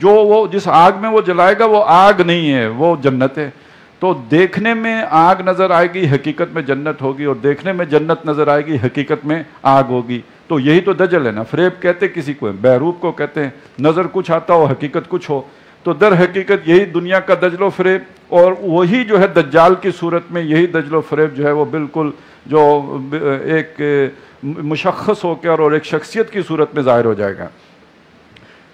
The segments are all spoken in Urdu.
جو وہ جس آگ میں وہ جلائے گا وہ آگ نہیں ہے، وہ جنت ہے۔ تو دیکھنے میں آگ نظر آئے گی، حقیقت میں جنت ہوگی، اور دیکھنے میں جنت نظر آئے گی، حقیقت میں آگ ہوگی۔ تو یہی تو دجل ہے نا، فریب کہتے کسی کو، بہروپ کو کہتے ہیں، نظر کچھ آتا ہو حقیقت کچھ ہو۔ تو در حقیقت یہی دنیا کا دجل و فریب، اور وہی جو ہے دجال کی صورت میں یہی دجل و فریب جو ہے وہ بالکل جو ایک مشخص ہو کر اور ایک شخصیت کی صورت میں ظاہر ہو جائے گا۔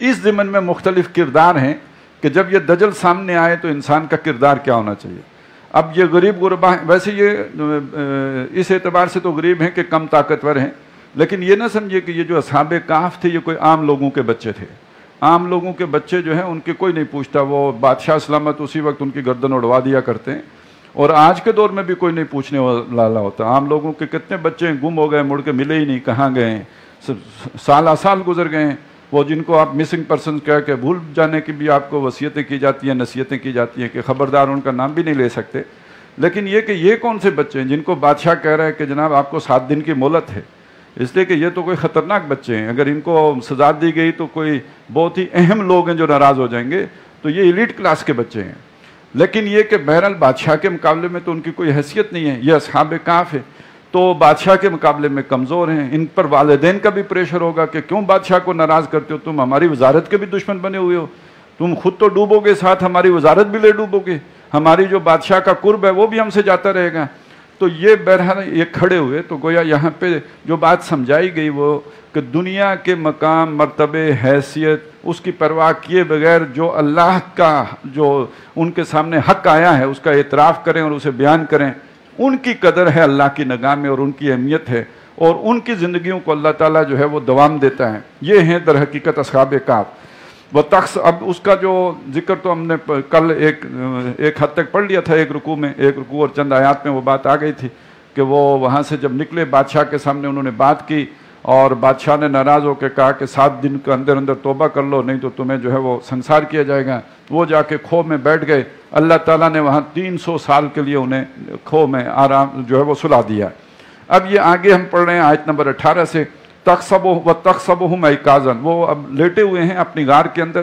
اس ضمن میں مختلف کردار ہیں کہ جب یہ دجل سامنے آئے تو انسان کا کردار کیا ہونا چاہیے۔ اب یہ غریب غربا ہیں، ویسے یہ اس اعتبار سے تو غریب ہیں کہ کم طاقتور ہیں، لیکن یہ نہ سمجھے کہ یہ جو اصحاب کہف تھے یہ کوئی عام لوگوں کے بچے تھے۔ عام لوگوں کے بچے جو ہیں ان کی کوئی نہیں پوچھتا، وہ بادشاہ سلامت اسی وقت ان کی گردن اڑوا دیا کرتے ہیں، اور آج کے دور میں بھی کوئی نہیں پوچھنے والا ہوتا۔ عام لوگوں کے کتنے بچے گم ہو گئے، مڑ کے ملے ہی نہیں، کہاں گئے ہیں، سال سال گزر گئے ہیں۔ وہ جن کو آپ مسنگ پرسن کہہ کے بھول جانے کی بھی آپ کو وصیتیں کی جاتی ہیں، نصیحتیں کی جاتی ہیں کہ خبردار ان کا نام بھی نہیں لے سکتے۔ لیکن یہ کہ یہ کون سے بچے ہیں جن کو بادشاہ کہہ رہا ہے کہ جناب آپ کو 7 دن کی مہلت ہے، اس لیے کہ یہ تو کوئی خطرناک بچے ہیں، اگر ان کو سزا دی گئی تو کوئی بہت ہی اہم لوگ ہیں جو ناراض ہو جائیں گے، تو یہ ایلیٹ کلاس کے بچے ہیں۔ لیکن یہ کہ بہرحال بادشاہ کے مقابلے میں تو ان کی کوئی حیثیت نہیں ہے، یہ اصحاب کہف ہے، تو بادشاہ کے مقابلے میں کمزور ہیں۔ ان پر والدین کا بھی پریشر ہوگا کہ کیوں بادشاہ کو ناراض کرتے ہو، تم ہماری وزارت کے بھی دشمن بنے ہوئے ہو، تم خود تو ڈوبو گے، ساتھ ہماری وزارت بھی لے ڈوبو گے، ہماری جو بادشاہ کا قرب ہے وہ بھی ہم سے جاتا رہے گا۔ تو یہ بہرحال یہ کھڑے ہوئے، تو گویا یہاں پہ جو بات سمجھائی گئی وہ کہ دنیا کے مقام، مرتبے، حیثیت اس کی پرواہ کیے بغیر جو اللہ کا جو ان کے سامنے حق آیا ہے اس کا اعتراف کریں اور اسے بیان کریں، ان کی قدر ہے اللہ کی نگاہ میں، اور ان کی اہمیت ہے، اور ان کی زندگیوں کو اللہ تعالیٰ جو ہے وہ دوام دیتا ہے۔ یہ ہیں در حقیقت اصحاب کہف۔ وہ تخص اب اس کا جو ذکر تو ہم نے کل ایک حد تک پڑھ لیا تھا، ایک رکوع میں، ایک رکوع اور چند آیات میں وہ بات آ گئی تھی کہ وہ وہاں سے جب نکلے بادشاہ کے سامنے انہوں نے بات کی، اور بادشاہ نے ناراض ہو کے کہا کہ 7 دن کے اندر اندر توبہ کر لو، نہیں تو تمہیں جو ہے وہ سنسار کیا جائے گا۔ وہ جا کے کھو میں بیٹھ گئے، اللہ تعالیٰ نے وہاں 300 سال کے لیے انہیں کھو میں آرام جو ہے وہ سلا دیا۔ اب یہ آگے ہم پڑھ رہے ہیں آیت نمبر 18 سے، تَقْصَبُهُمْ أَيْقَاظًا، وہ اب لیٹے ہوئے ہیں اپنی غار کے اندر،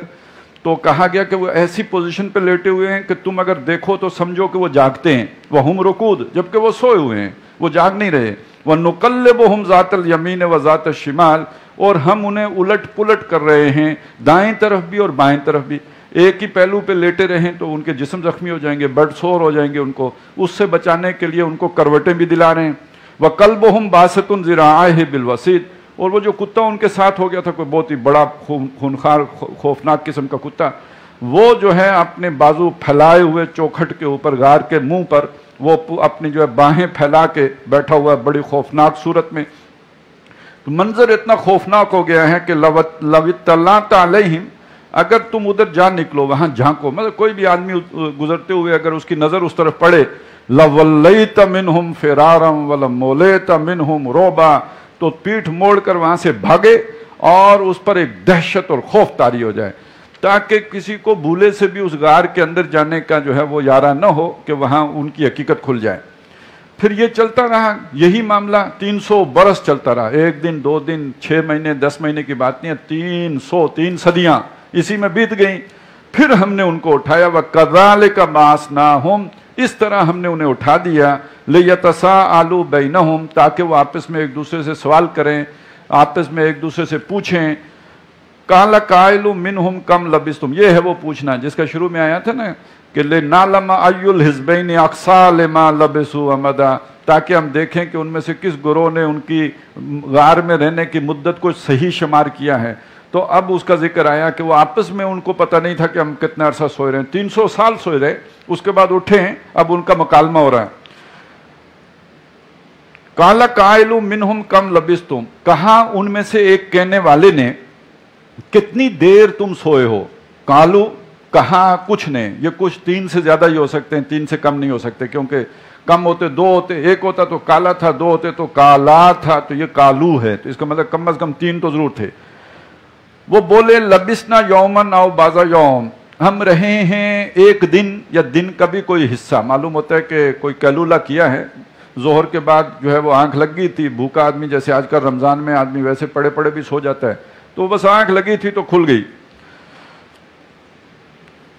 تو کہا گیا کہ وہ ایسی پوزیشن پہ لیٹے ہوئے ہیں کہ تم اگر دیکھو تو سمجھو کہ وہ جاگتے ہیں، وَهُمْ رُقُودٌ، جبکہ وہ سوئے ہوئے ہیں، وہ جاگ نہیں رہے۔ وَنُقَلِّبُهُمْ ذَاتَ الْيَمِينِ وَذَاتَ الشِّمَالِ، اور ہم انہیں الٹ پلٹ کر رہے ہیں، دائیں طرف بھی اور بائیں طرف بھی۔ ایک ہی پہلو پہ لیٹے رہیں تو ان کے جسم زخمی ہو جائیں گے، بڈ سور ہو جائیں گے، ان کو اس سے بچانے کے لیے ان کو کروٹیں بھی دلا رہے ہیں۔ وَقَلْبُهُمْ بَاسِطٌ ذِرَاعَيْهِ بِالْوَسِيدِ، اور وہ جو کتا ان کے ساتھ ہو گیا تھا، کوئی بہت ہی بڑا خونخوار خوفناک قسم کا کتا، وہ جو ہے اپنے بازو پھیلائے ہوئے چوکھٹ کے اوپر غار کے منہ پر وہ اپنی جو ہے باہیں پھیلا کے بیٹھا ہوا ہے بڑی خوفناک صورت میں۔ تو منظر اتنا خوفناک ہو گیا ہے کہ لَوْ اطَّلَعْتَ عَلَيْهِمْ، اگر تم ادھر جا نکلو، وہاں جھانکو، مطلب کوئی بھی آدمی گزرتے ہوئے اگر اس کی نظر اس طرف پڑے، لَوَلَّيْتَ مِنْهُمْ فِرَارًا وَلَمُولِيتَ مِنْهُمْ رُعْبًا، تو پیٹھ موڑ کر وہاں سے بھاگے اور اس پر ایک دہشت اور خوف طاری ہو جائے، تاکہ کسی کو بھولے سے بھی اس غار کے اندر جانے کا جو ہے وہ یارہ نہ ہو کہ وہاں ان کی حقیقت کھل جائے۔ پھر یہ چلتا رہا، یہی معاملہ 300 برس چلتا رہا، 1 دن 2 دن 6 مہینے 10 مہینے کی بات نہیں ہے، 3 صدیاں اسی میں بیت گئیں۔ پھر ہم نے ان کو اٹھایا، وَكَذَلِكَ بَعَثْنَاهُمْ، اس طرح ہم نے انہیں اٹھا دیا، لِيَتَسَاءَلُوا بَيْنَهُمْ، تاکہ وہ آپس میں ایک دوسرے سے سوال کریں، آپس میں ایک دوسرے سے پوچھیں۔ قَالَ قَائِلٌ مِّنْهُمْ كَمْ لَبِثْتُمْ، یہ ہے وہ پوچھنا جس کا شروع میں آیا تھا نا کہ لِنَعْلَمَ أَيُّ الْحِزْبَيْنِ أَقْصَىٰ لِمَا لَبِثُوا أَمَدًا، تاکہ ہم دیکھیں کہ ان میں سے کس گروہ نے ان کی غار میں رہنے کی مدت کو صحیح شمار کیا ہے۔ تو اب اس کا ذکر آیا کہ وہ آپس میں ان کو پتہ نہیں تھا کہ ہم کتنا عرصہ سوئے رہے ہیں، 300 سال سوئے رہے، اس کے بعد اٹھے ہیں، اب ان کا مکالمہ ہو رہا ہے۔ قَالَ قَائِلٌ مِّنْهُمْ كَمْ لَبِثْتُمْ، کہا ان میں سے ایک کہنے والے نے کتنی دیر تم سوئے ہو۔ قالو، کہا کچھ نے، یہ کچھ 3 سے زیادہ ہی ہو سکتے ہیں، 3 سے کم نہیں ہو سکتے، کیونکہ کم ہوتے 2 ہوتے، ایک ہوتا تو کالا تھا، 2 ہوتے تو کالا تھا، تو یہ کالو ہے، تو اس کا مطلب کم از کم 3 تو ضرور تھے۔ وہ بولے لبسنا یومن او بازا یوم، ہم رہے ہیں ایک دن یا دن کا بھی کوئی حصہ، معلوم ہوتا ہے کہ کوئی کیلولہ کیا ہے، ظہر کے بعد جو ہے وہ آنکھ لگ گئی تھی، بھوکا آدمی جیسے آج کل رمضان میں آدمی ویسے پڑے پڑے بھی سو جاتا ہے، تو بس آنکھ لگی تھی تو کھل گئی۔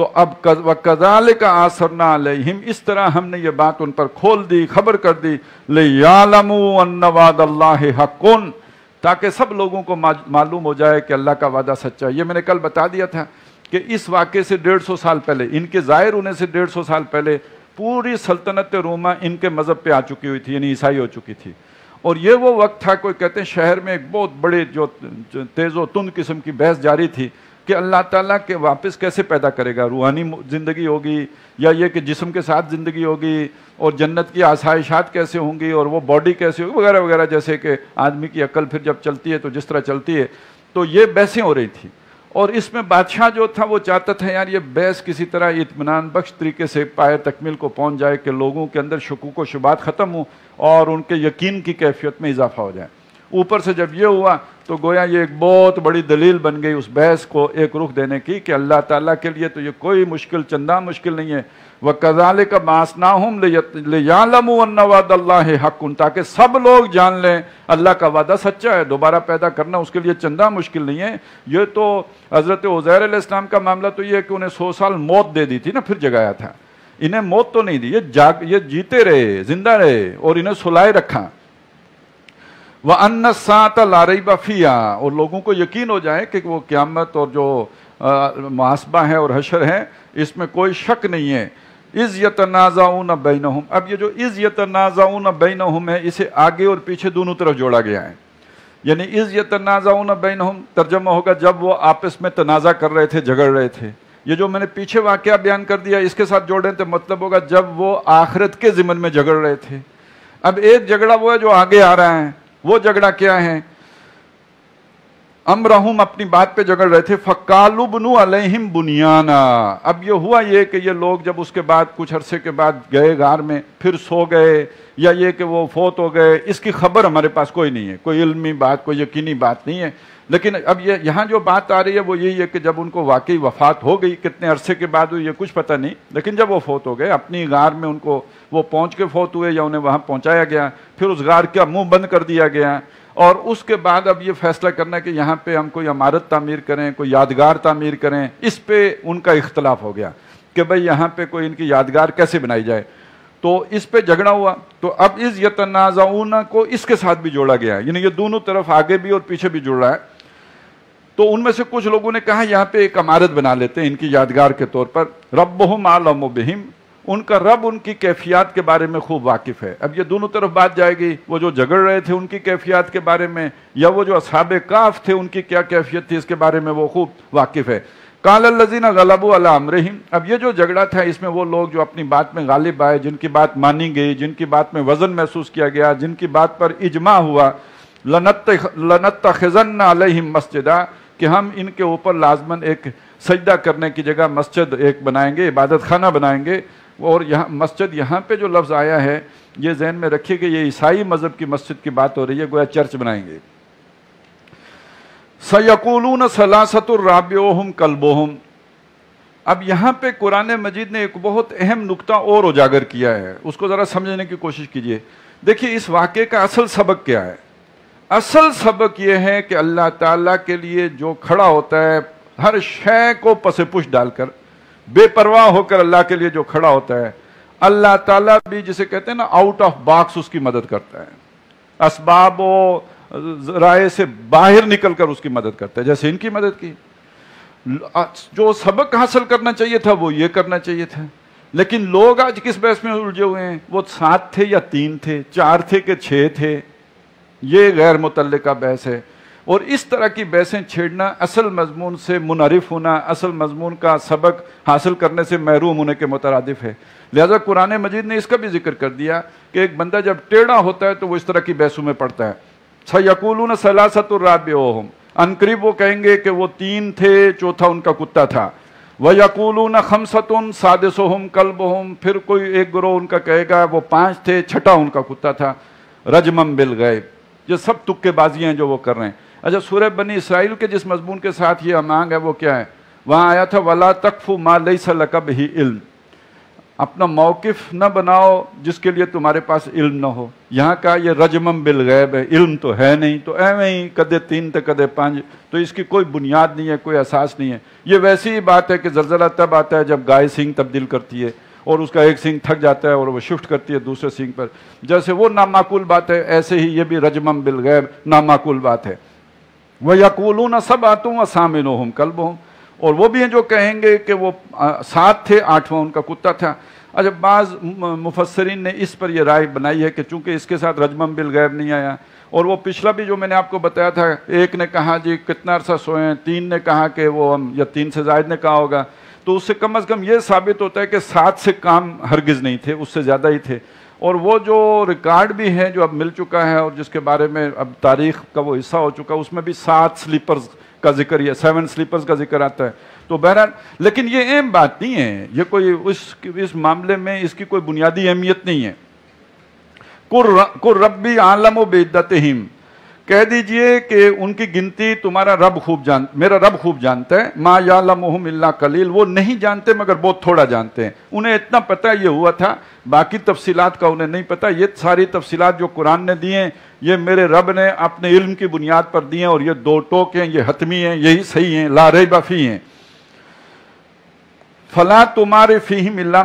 تو اب وَكَذَلِكَ آثَرْنَا عَلَيْهِمْ، اس طرح ہم نے یہ بات ان پر کھول دی، خبر کر دی، لِيَعْلَمُوا أَنَّ وَعْدَ اللَّهِ حَقٌّ، تاکہ سب لوگوں کو معلوم ہو جائے کہ اللہ کا وعدہ سچا ہے۔ یہ میں نے کل بتا دیا تھا کہ اس واقعے سے 150 سال پہلے، ان کے ظاہر ہونے سے 150 سال پہلے پوری سلطنت رومہ ان کے مذہب پہ آ چکی ہوئی تھی، یعنی عیسائی ہو چکی تھی، اور یہ وہ وقت تھا، کوئی کہتے ہیں شہر میں ایک بہت بڑے جو تیز و تند قسم کی بحث جاری تھی کہ اللہ تعالیٰ کے واپس کیسے پیدا کرے گا، روحانی زندگی ہوگی یا یہ کہ جسم کے ساتھ زندگی ہوگی، اور جنت کی آسائشات کیسے ہوں گی، اور وہ باڈی کیسے ہوگی، وغیرہ وغیرہ، جیسے کہ آدمی کی عقل پھر جب چلتی ہے تو جس طرح چلتی ہے، تو یہ بحثیں ہو رہی تھی۔ اور اس میں بادشاہ جو تھا وہ چاہتا تھا یار یہ بحث کسی طرح اطمینان بخش طریقے سے پائے تکمیل کو پہنچ جائے کہ لوگوں کے اندر شکوک و شبہات ختم ہوں اور ان کے یقین کی کیفیت میں اضافہ ہو جائے۔ اوپر سے جب یہ ہوا تو گویا یہ ایک بہت بڑی دلیل بن گئی اس بحث کو ایک رخ دینے کی کہ اللہ تعالیٰ کے لیے تو یہ کوئی مشکل، چندہ مشکل نہیں ہے۔ وَكَذَلِكَ بَعَثْنَاهُمْ لِيَعْلَمُوا أَنَّ وَعْدَ اللَّهِ حَقٌّ، تاکہ سب لوگ جان لیں اللہ کا وعدہ سچا ہے، دوبارہ پیدا کرنا اس کے لیے چندہ مشکل نہیں ہے۔ یہ تو حضرت عزیر علیہ السلام کا معاملہ تو یہ ہے کہ انہیں 100 سال موت دے دی تھی نا، پھر جگایا تھا۔ انہیں موت تو نہیں دی، یہ جیتے رہے، زندہ رہے، اور انہیں سلائے رکھا۔ وَأَنَّ السَّاعَةَ لَا رَيْبَ فِيهَا، اور لوگوں کو یقین ہو جائے کہ وہ قیامت اور جو محاسبہ ہے اور حشر ہے اس میں کوئی شک نہیں ہے۔ اِذْ يَتَنَازَعُونَ بَيْنَهُمْ، اب یہ جو اِذْ يَتَنَازَعُونَ بَيْنَهُمْ ہے اسے آگے اور پیچھے دونوں طرف جوڑا گیا ہے، یعنی اِذْ يَتَنَازَعُونَ بَيْنَهُمْ ترجمہ ہوگا جب وہ آپس میں تنازع کر رہے تھے، جھگڑ رہے تھے۔ یہ جو میں نے پیچھے واقعہ بیان کر دیا اس کے ساتھ جوڑیں تو مطلب ہوگا جب وہ آخرت کے ضمن میں جھگڑ رہے تھے۔ اب ایک جھگڑا وہ ہے جو آگے آ رہا ہے، وہ جھگڑا کیا ہے؟ امرہم، اپنی بات پہ جھگڑ رہے تھے، فَقَالُوا ابْنُوا عَلَيْهِمْ بُنْيَانًا، اب یہ ہوا یہ کہ یہ لوگ جب اس کے بعد کچھ عرصے کے بعد گئے غار میں، پھر سو گئے، یا یہ کہ وہ فوت ہو گئے، اس کی خبر ہمارے پاس کوئی نہیں ہے، کوئی علمی بات، کوئی یقینی بات نہیں ہے۔ لیکن اب یہاں جو بات آ رہی ہے وہ یہی ہے کہ جب ان کو واقعی وفات ہو گئی، کتنے عرصے کے بعد ہوئی یہ کچھ پتہ نہیں، لیکن جب وہ فوت ہو گئے اپنی غار میں، ان کو وہ پہنچ کے فوت ہوئے یا انہیں وہاں پہنچایا گیا، پھر اس غار کا منہ بند کر دیا گیا، اور اس کے بعد اب یہ فیصلہ کرنا کہ یہاں پہ ہم کوئی عمارت تعمیر کریں، کوئی یادگار تعمیر کریں، اس پہ ان کا اختلاف ہو گیا کہ بھئی یہاں پہ کوئی ان کی یادگار کیسے بنائی جائے، تو اس پہ جھگڑا ہوا۔ تو اب اِذْ يَتَنَازَعُونَ کو اس کے ساتھ بھی جوڑا گیا ہے، یعنی یہ دونوں طرف آگے بھی اور پیچھے بھی جڑ رہا ہے۔ تو ان میں سے کچھ لوگوں نے کہا یہاں پہ ایک عمارت بنا لیتے ہیں ان کی یادگار کے طور پر، ربہم اعلم بہم، ان کا رب ان کی کیفیات کے بارے میں خوب واقف ہے۔ اب یہ دونوں طرف بات جائے گی، وہ جو جھگڑ رہے تھے ان کی کیفیات کے بارے میں، یا وہ جو اصحاب کہف تھے ان کی کیا کیفیت تھی اس کے بارے میں وہ خوب واقف ہے۔ قال الذین غلبوا علی امرہم، اب یہ جو جھگڑا تھا اس میں وہ لوگ جو اپنی بات میں غالب آئے، جن کی بات مانی گئی، جن کی بات میں وزن محسوس کیا گیا، جن کی بات پر اجماع ہوا، لنتخذن علیہم مسجدا، کہ ہم ان کے اوپر لازماً ایک سجدہ کرنے کی جگہ مسجد ایک بنائیں گے، عبادت خانہ بنائیں گے۔ اور یہاں مسجد، یہاں پہ جو لفظ آیا ہے یہ ذہن میں رکھیے کہ یہ عیسائی مذہب کی مسجد کی بات ہو رہی ہے، گویا چرچ بنائیں گے۔ سَيَقُولُونَ ثَلَاثَةٌ رَابِعُهُمْ كَلْبُهُمْ، اب یہاں پہ قرآن مجید نے ایک بہت اہم نقطہ اور اجاگر کیا ہے، اس کو ذرا سمجھنے کی کوشش کیجئے۔ دیکھیے اس واقعے کا اصل سبق کیا ہے؟ اصل سبق یہ ہے کہ اللہ تعالیٰ کے لیے جو کھڑا ہوتا ہے ہر شے کو پس پش ڈال کر، بے پرواہ ہو کر اللہ کے لیے جو کھڑا ہوتا ہے، اللہ تعالیٰ بھی جسے کہتے ہیں نا آؤٹ آف باکس اس کی مدد کرتا ہے، اسباب و ذرائع سے باہر نکل کر اس کی مدد کرتا ہے، جیسے ان کی مدد کی۔ جو سبق حاصل کرنا چاہیے تھا وہ یہ کرنا چاہیے تھا، لیکن لوگ آج کس بحث میں الجھے ہوئے ہیں؟ وہ 7 تھے یا 3 تھے، 4 تھے کہ 6 تھے، یہ غیر متعلقہ بحث ہے۔ اور اس طرح کی بحثیں چھیڑنا اصل مضمون سے منحرف ہونا، اصل مضمون کا سبق حاصل کرنے سے محروم ہونے کے مترادف ہے۔ لہذا قرآن مجید نے اس کا بھی ذکر کر دیا کہ ایک بندہ جب ٹیڑھا ہوتا ہے تو وہ اس طرح کی بحثوں میں پڑتا ہے۔ سَيَقُولُونَ ثَلَاثَةٌ رَابِعُهُمْ، عنقریب وہ کہیں گے کہ وہ 3 تھے، چوتھا ان کا کتا تھا۔ وَيَقُولُونَ خَمْسَةٌ سَادِسُهُمْ كَلْبُهُمْ، پھر کوئی ایک گروہ ان کا کہے گا وہ 5 تھے، چھٹا ان کا کتا تھا۔ رجمًا بالغیب، یہ سب تکے بازیاں ہیں جو وہ کر رہے ہیں۔ اچھا، سورہ بنی اسرائیل کے جس مضمون کے ساتھ یہ امانگ ہے وہ کیا ہے؟ وہاں آیا تھا وَلَا تَقْفُ مَا لَيْسَ لَكَ بِهِ عِلْم، اپنا موقف نہ بناؤ جس کے لیے تمہارے پاس علم نہ ہو. یہاں کا یہ رجمم بالغیب ہے، علم تو ہے نہیں، تو ایویں ہی کدے 3 تو کدے 5، تو اس کی کوئی بنیاد نہیں ہے، کوئی اساس نہیں ہے. یہ ویسی ہی بات ہے کہ زلزلہ تب آتا ہے جب گائے سینگ تبدیل کرتی ہے اور اس کا ایک سینگ تھک جاتا ہے اور وہ شفٹ کرتی ہے دوسرے سینگ پر. جیسے وہ نامعقول بات ہے، ایسے ہی یہ بھی رجمم بالغیب نامعقول بات ہے. وَيَقُولُونَ سَبْعَةٌ وَثَامِنُهُمْ كَلْبُهُمْ، اور وہ بھی ہیں جو کہیں گے کہ وہ 7 تھے، 8واں ان کا کتا تھا. اچھا، بعض مفسرین نے اس پر یہ رائے بنائی ہے کہ چونکہ اس کے ساتھ رجمم بالغیب نہیں آیا، اور وہ پچھلا بھی جو میں نے آپ کو بتایا تھا، ایک نے کہا جی کتنا عرصہ سوئے ہیں، 3 نے کہا کہ وہ یا 3 سے زائد نے کہا ہوگا، تو اس سے کم از کم یہ ثابت ہوتا ہے کہ 7 سے کام ہرگز نہیں تھے، اس سے زیادہ ہی تھے. اور وہ جو ریکارڈ بھی ہے جو اب مل چکا ہے اور جس کے بارے میں اب تاریخ کا وہ حصہ ہو چکا، اس میں بھی 7 سلیپرز کا ذکر، یہ 7 سلیپرز کا ذکر آتا ہے. تو بہرحال، لیکن یہ اہم بات نہیں ہے، یہ کوئی اس معاملے میں اس کی کوئی بنیادی اہمیت نہیں ہے. قُلْ رَبِّي أَعْلَمُ بِعِدَّتِهِمْ، کہہ دیجئے کہ ان کی گنتی تمہارا میرا رب خوب جانتا ہے. مَا يَعْلَمُهُمْ إِلَّا قَلِيلٌ، وہ نہیں جانتے مگر بہت تھوڑا جانتے ہیں. انہیں اتنا پتہ یہ ہوا تھا، باقی تفصیلات کا انہیں نہیں پتہ. یہ ساری تفصیلات جو قرآن نے دی ہیں، یہ میرے رب نے اپنے علم کی بنیاد پر دی ہیں، اور یہ 2 ٹوک ہیں، یہ حتمی ہیں، یہی صحیح ہیں، لا ریب فیہ ہیں. فَلَا تُمَارِ فِيهِمْ إِلَّا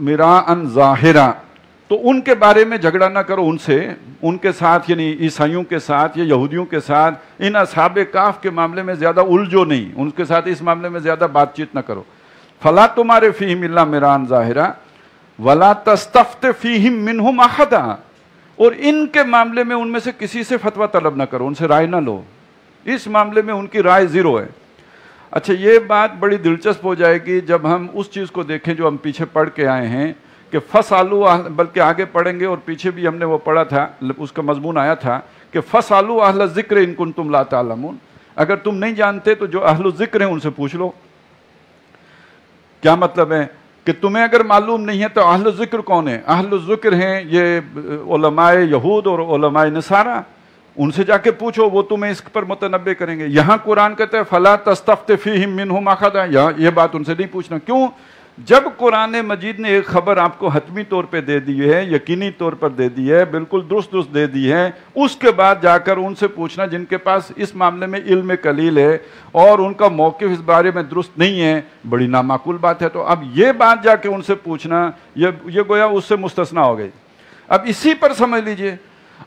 مِرَاءً ظَاهِرًا، تو ان کے بارے میں جھگڑا نہ کرو ان سے، ان کے ساتھ یعنی عیسائیوں کے ساتھ یا یہودیوں کے ساتھ. ان اصحاب کہف کے معاملے میں زیادہ الجھو نہیں، ان کے ساتھ اس معاملے میں زیادہ بات چیت نہ کرو. فَلَا تُمَارِ فِيهِمْ إِلَّا مِرَاءً ظَاهِرًا وَلَا تَسْتَفْتِ فِيهِمْ مِنْهُمْ أَحَدًا، اور ان کے معاملے میں ان میں سے کسی سے فتویٰ طلب نہ کرو، ان سے رائے نہ لو. اس معاملے میں ان کی رائے 0 ہے. اچھا، یہ بات بڑی دلچسپ ہو جائے گی جب ہم اس چیز کو دیکھیں جو ہم پیچھے پڑھ کے آئے ہیں کہ فَاسْأَلُوا، بلکہ آگے پڑھیں گے اور پیچھے بھی ہم نے وہ پڑھا تھا، اس کا مضمون آیا تھا کہ فَاسْأَلُوا أَهْلَ الذِّكْرِ إِن كُنتُمْ لَا تَعْلَمُونَ، اگر تم نہیں جانتے تو جو اہل الذکر ہیں ان سے پوچھ لو. کیا مطلب ہے کہ تمہیں اگر معلوم نہیں ہے تو اہل الذکر کون ہیں؟ اہل الذکر ہیں یہ علماء یہود اور علماء نصارہ، ان سے جا کے پوچھو، وہ تمہیں اس پر متنبع کریں گے. یہاں قرآن کہتا ہے فَلَا تَسْتَفْتِ فِيهِمْ مِنْهُمْ أَحَدًا، یہ بات ان سے نہیں پوچھنا. کیوں؟ جب قرآن مجید نے ایک خبر آپ کو حتمی طور پہ دے دی ہے، یقینی طور پر دے دی ہے، بالکل درست دے دی ہے، اس کے بعد جا کر ان سے پوچھنا جن کے پاس اس معاملے میں علم قلیل ہے اور ان کا موقف اس بارے میں درست نہیں ہے، بڑی نامعقول بات ہے. تو اب یہ بات جا کے ان سے پوچھنا، یہ گویا اس سے مستثنا ہو گئی. اب اسی پر سمجھ لیجئے،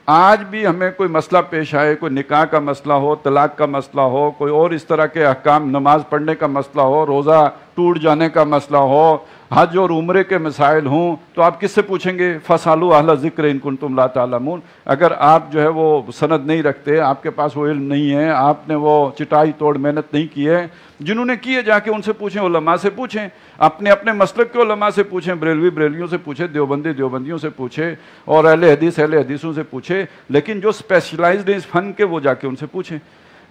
آج بھی ہمیں کوئی مسئلہ پیش آئے، کوئی نکاح کا مسئلہ ہو، طلاق کا مسئلہ ہو، کوئی اور اس طرح کے احکام، نماز پڑھنے کا مسئلہ ہو، روزہ ٹوٹ جانے کا مسئلہ ہو، حج اور عمرے کے مسائل ہوں، تو آپ کس سے پوچھیں گے؟ فَاسْأَلُوا أَهْلَ الذِّكْرِ إِن كُنتُمْ لَا تَعْلَمُونَ. اگر آپ جو ہے وہ سند نہیں رکھتے، آپ کے پاس وہ علم نہیں ہے، آپ نے وہ چٹائی توڑ محنت نہیں کی ہے، جنہوں نے کی ہے جا کے ان سے پوچھیں، علماء سے پوچھیں، اپنے مسلک کے علماء سے پوچھیں، بریلوی بریلیوں سے پوچھیں، دیوبندی دیوبندیوں سے پوچھیں، اور اہل حدیثوں سے پوچھیں. لیکن جو اسپیشلائزڈ ہیں اس فن کے، وہ جا کے ان سے پوچھیں.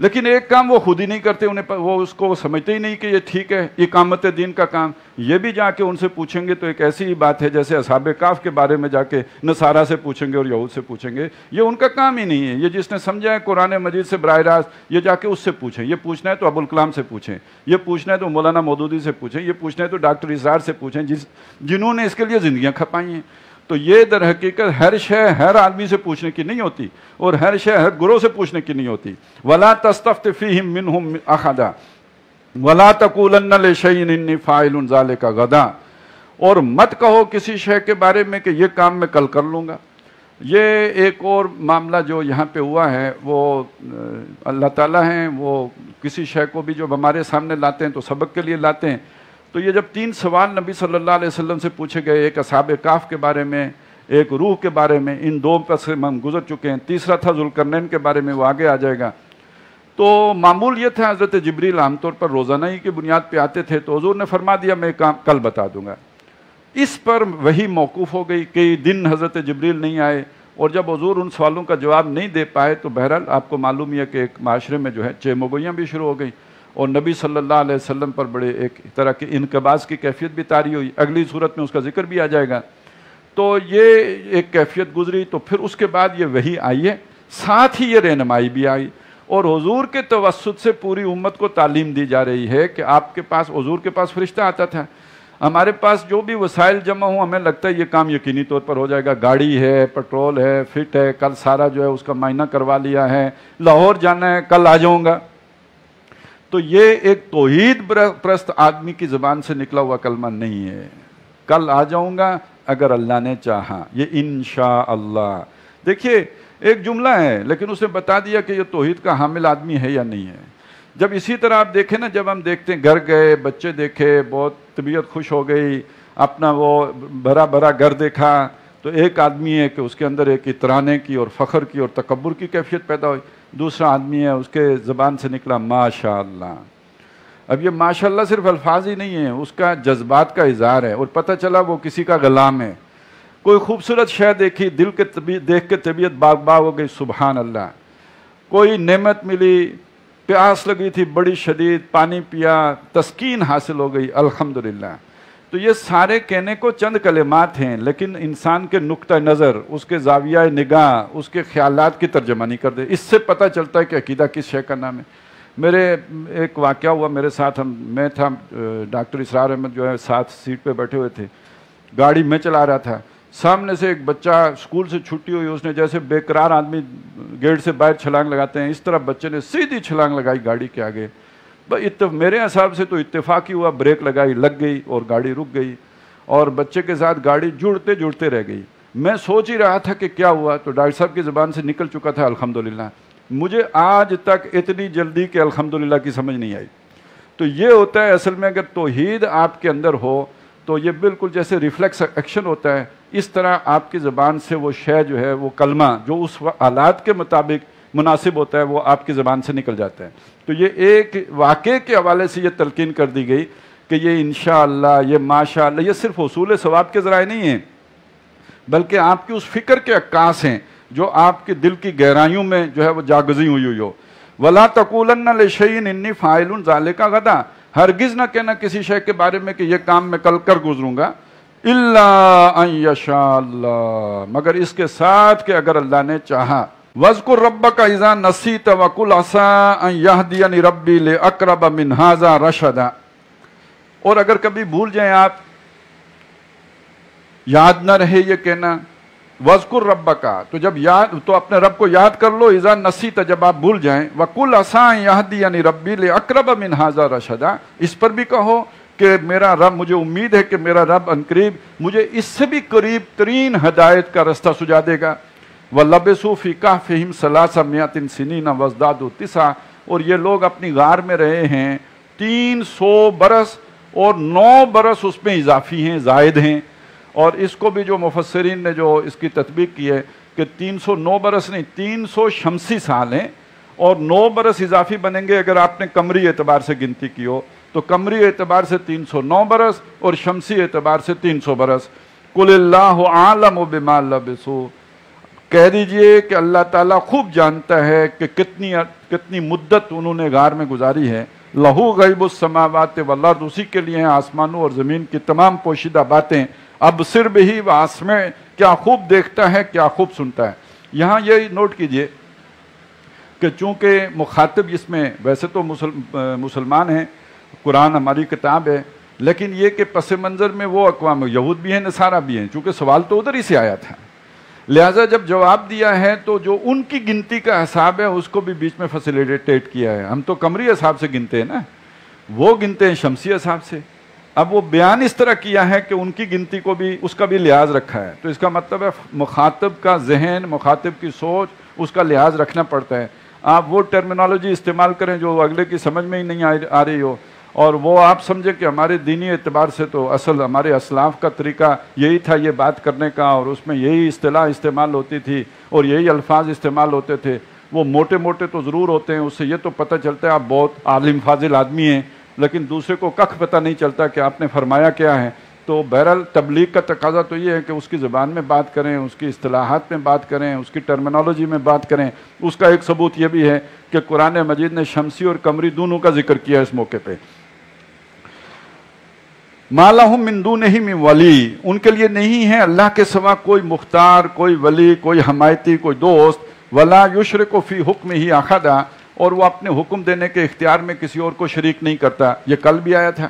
لیکن ایک کام وہ خود ہی نہیں کرتے، وہ اس کو سمجھتے ہی نہیں کہ یہ ٹھیک ہے، اقامت دین کا کام. یہ بھی جا کے ان سے پوچھیں گے تو ایک ایسی ہی بات ہے جیسے اصحاب کہف کے بارے میں جا کے نصارہ سے پوچھیں گے اور یہود سے پوچھیں گے. یہ ان کا کام ہی نہیں ہے. یہ جس نے سمجھا ہے قرآن مجید سے براہ راست، یہ جا کے اس سے پوچھیں. یہ پوچھنا ہے تو ابوالکلام سے پوچھیں، یہ پوچھنا ہے تو مولانا مودودی سے پوچھیں، یہ پوچھنا ہے تو ڈاکٹر اسرار سے پوچھیں، جنہوں نے اس کے لیے زندگیاں کھپائی ہیں. تو یہ در حقیقت ہر شے ہر آدمی سے پوچھنے کی نہیں ہوتی، اور ہر شے ہر گروہ سے پوچھنے کی نہیں ہوتی. وَلَا تَسْتَفْتِ فِيهِمْ مِنْهُمْ أَحَدًا وَلَا تَقُولَنَّ لِشَيْءٍ إِنِّي فَاعِلٌ ذَلِكَ غَدًا، اور مت کہو کسی شے کے بارے میں کہ یہ کام میں کل کر لوں گا. یہ ایک اور معاملہ جو یہاں پہ ہوا ہے، وہ اللہ تعالیٰ ہیں، وہ کسی شے کو بھی جو ہمارے سامنے لاتے ہیں تو سبق کے لیے لاتے ہیں. تو یہ جب 3 سوال نبی صلی اللہ علیہ وسلم سے پوچھے گئے، ایک اصحاب کہف کے بارے میں، ایک روح کے بارے میں، ان 2 پر سے ہم گزر چکے ہیں، تیسرا تھا ذوالقرنین کے بارے میں، وہ آگے آ جائے گا. تو معمول یہ تھا، حضرت جبریل عام طور پر روزانہ ہی کی بنیاد پہ آتے تھے، تو حضور نے فرما دیا میں کام کل بتا دوں گا. اس پر وہی موقوف ہو گئی، کئی دن حضرت جبریل نہیں آئے، اور جب حضور ان سوالوں کا جواب نہیں دے پائے تو بہرحال آپ کو معلوم ہے کہ ایک معاشرے میں جو ہے چیم و گوئیاں بھی شروع ہو گئیں، اور نبی صلی اللہ علیہ وسلم پر بڑے ایک طرح کی انقباض کی کیفیت بھی طاری ہوئی. اگلی صورت میں اس کا ذکر بھی آ جائے گا. تو یہ ایک کیفیت گزری. تو پھر اس کے بعد یہ وحی آئی ہے، ساتھ ہی یہ رہنمائی بھی آئی، اور حضور کے توسط سے پوری امت کو تعلیم دی جا رہی ہے کہ آپ کے پاس، حضور کے پاس فرشتہ آتا تھا. ہمارے پاس جو بھی وسائل جمع ہوں ہمیں لگتا ہے یہ کام یقینی طور پر ہو جائے گا، گاڑی ہے، پیٹرول ہے، فٹ ہے، کل سارا جو ہے اس کا معائنہ کروا لیا ہے، لاہور جانا ہے، کل آ جاؤں گا. تو یہ ایک توحید پرست آدمی کی زبان سے نکلا ہوا کلمہ نہیں ہے. کل آ جاؤں گا اگر اللہ نے چاہا، یہ انشاءاللہ. دیکھیے ایک جملہ ہے لیکن اس نے بتا دیا کہ یہ توحید کا حامل آدمی ہے یا نہیں ہے. جب اسی طرح آپ دیکھیں نا، جب ہم دیکھتے ہیں گھر گئے، بچے دیکھے، بہت طبیعت خوش ہو گئی، اپنا وہ بھرا بھرا گھر دیکھا، تو ایک آدمی ہے کہ اس کے اندر ایک اترانے کی اور فخر کی اور تکبر کی کیفیت پیدا ہوئی. دوسرا آدمی ہے اس کے زبان سے نکلا ماشاءاللہ. اب یہ ماشاءاللہ صرف الفاظ ہی نہیں ہیں، اس کا جذبات کا اظہار ہے، اور پتہ چلا وہ کسی کا غلام ہے. کوئی خوبصورت شے دیکھی، دل کے دیکھ کے طبیعت باغ باغ ہو گئی، سبحان اللہ. کوئی نعمت ملی، پیاس لگی تھی بڑی شدید، پانی پیا، تسکین حاصل ہو گئی، الحمدللہ. تو یہ سارے کہنے کو چند کلمات ہیں، لیکن انسان کے نقطہ نظر، اس کے زاویہ نگاہ، اس کے خیالات کی ترجمہ نہیں کرتے. اس سے پتہ چلتا ہے کہ عقیدہ کس شے کا نام ہے. میرے ایک واقعہ ہوا میرے ساتھ، میں تھا ڈاکٹر اسرار احمد جو ہے ساتھ سیٹ پہ بیٹھے ہوئے تھے، گاڑی میں چلا رہا تھا. سامنے سے ایک بچہ اسکول سے چھٹی ہوئی، اس نے جیسے بے قرار آدمی گیٹ سے باہر چھلانگ لگاتے ہیں اس طرح بچے نے سیدھی چھلانگ لگائی گاڑی کے آگے. میرے حساب سے تو اتفاق ہی ہوا، بریک لگائی، لگ گئی اور گاڑی رک گئی، اور بچے کے ساتھ گاڑی جڑتے جڑتے رہ گئی. میں سوچ ہی رہا تھا کہ کیا ہوا، تو ڈاکٹر صاحب کی زبان سے نکل چکا تھا الحمدللہ. مجھے آج تک اتنی جلدی کہ الحمدللہ کی سمجھ نہیں آئی. تو یہ ہوتا ہے اصل میں، اگر توحید آپ کے اندر ہو تو یہ بالکل جیسے ریفلیکس ایکشن ہوتا ہے، اس طرح آپ کی زبان سے وہ شے جو ہے، وہ کلمہ جو اس حالات کے مطابق مناسب ہوتا ہے، وہ آپ کی زبان سے نکل جاتا ہے. تو یہ ایک واقعے کے حوالے سے یہ تلقین کر دی گئی کہ یہ انشاءاللہ، یہ ماشاءاللہ، یہ صرف حصول ثواب کے ذرائع نہیں ہیں، بلکہ آپ کی اس فکر کے عکاس ہیں جو آپ کے دل کی گہرائیوں میں جو ہے وہ جاگزی ہوئی ہو. وَلَا تَقُولَنَّ لِشَيْءٍ إِنِّي فَاعِلٌ ذَلِكَ غَدًا، ہرگز نہ کہنا کسی شے کے بارے میں کہ یہ کام میں کل کر گزروں گا، إِلَّا أَن يَشَاءَ اللَّهُ، مگر اس کے ساتھ کہ اگر اللہ نے چاہا. وَاذْكُرْ رَبَّكَ إِذَا نَسِيتَ وَقُلْ عَسَىٰ أَن يَهْدِيَنِ رَبِّي لِأَقْرَبَ مِنْ هَٰذَا رَشَدًا. اور اگر کبھی بھول جائیں آپ، یاد نہ رہے یہ کہنا وَاذْكُرْ رَبَّكَ، تو جب یاد تو اپنے رب کو یاد کر لو، اذا نسیت، جب آپ بھول جائیں، وَقُلْ عَسَىٰ أَن يَهْدِيَنِ رَبِّي لِأَقْرَبَ مِنْ هَٰذَا رَشَدًا، اس پر بھی کہو کہ میرا رب، مجھے امید ہے کہ میرا رب عنقریب مجھے اس سے بھی قریب ترین ہدایت کا رستہ سجا دے گا. وَلَبِثُوا فِي كَهْفِهِمْ 300 سِنِينَ وَازْدَادُوا 9، اور یہ لوگ اپنی غار میں رہے ہیں 300 برس، اور 9 برس اس میں اضافی ہیں، زائد ہیں. اور اس کو بھی جو مفسرین نے جو اس کی تطبیق کی ہے کہ 309 برس نہیں، 300 شمسی سال ہیں، اور 9 برس اضافی بنیں گے اگر آپ نے قمری اعتبار سے گنتی کی ہو، تو قمری اعتبار سے 309 برس اور شمسی اعتبار سے 300 برس. قُلِ اللَّهُ أَعْلَمُ بِمَا لَبِثُوا، کہہ دیجئے کہ اللہ تعالیٰ خوب جانتا ہے کہ کتنی مدت انہوں نے غار میں گزاری ہے. لہو غیب السماوات والارض، اسی کے لیے ہیں آسمانوں اور زمین کی تمام پوشیدہ باتیں. ابصر بہی واسمع، کیا خوب دیکھتا ہے، کیا خوب سنتا ہے. یہاں یہ نوٹ کیجئے کہ چونکہ مخاطب اس میں ویسے تو مسلمان ہیں، قرآن ہماری کتاب ہے، لیکن یہ کہ پس منظر میں وہ اقوام یہود بھی ہیں، نصارہ بھی ہیں، چونکہ سوال تو ادھر ہی سے آیا تھا، لہٰذا جب جواب دیا ہے تو جو ان کی گنتی کا حساب ہے اس کو بھی بیچ میں فیسیلیٹیٹ کیا ہے. ہم تو قمری حساب سے گنتے ہیں نا، وہ گنتے ہیں شمسی حساب سے. اب وہ بیان اس طرح کیا ہے کہ ان کی گنتی کو بھی، اس کا بھی لحاظ رکھا ہے. تو اس کا مطلب ہے مخاطب کا ذہن، مخاطب کی سوچ، اس کا لحاظ رکھنا پڑتا ہے. آپ وہ ٹرمینالوجی استعمال کریں جو اگلے کی سمجھ میں ہی نہیں آ رہی ہو، اور وہ آپ سمجھیں کہ ہمارے دینی اعتبار سے تو اصل ہمارے اسلاف کا طریقہ یہی تھا یہ بات کرنے کا، اور اس میں یہی اصطلاح استعمال ہوتی تھی اور یہی الفاظ استعمال ہوتے تھے. وہ موٹے موٹے تو ضرور ہوتے ہیں، اس سے یہ تو پتہ چلتا ہے آپ بہت عالم فاضل آدمی ہیں، لیکن دوسرے کو کخ پتہ نہیں چلتا کہ آپ نے فرمایا کیا ہے. تو بہرحال تبلیغ کا تقاضا تو یہ ہے کہ اس کی زبان میں بات کریں، اس کی اصطلاحات میں بات کریں، اس کی ٹرمینالوجی میں بات کریں. اس کا ایک ثبوت یہ بھی ہے کہ قرآن مجید نے شمسی اور قمری دونوں کا ذکر کیا اس موقع پہ. مَا لَهُم مِّن دُونِهِ مِن وَلِيٍّ، ان کے لیے نہیں ہے اللہ کے سوا کوئی مختار، کوئی ولی، کوئی حمایتی، کوئی دوست. وَلَا يُشْرِكُ فِي حُكْمِهِ أَحَدًا، اور وہ اپنے حکم دینے کے اختیار میں کسی اور کو شریک نہیں کرتا. یہ کل بھی آیا تھا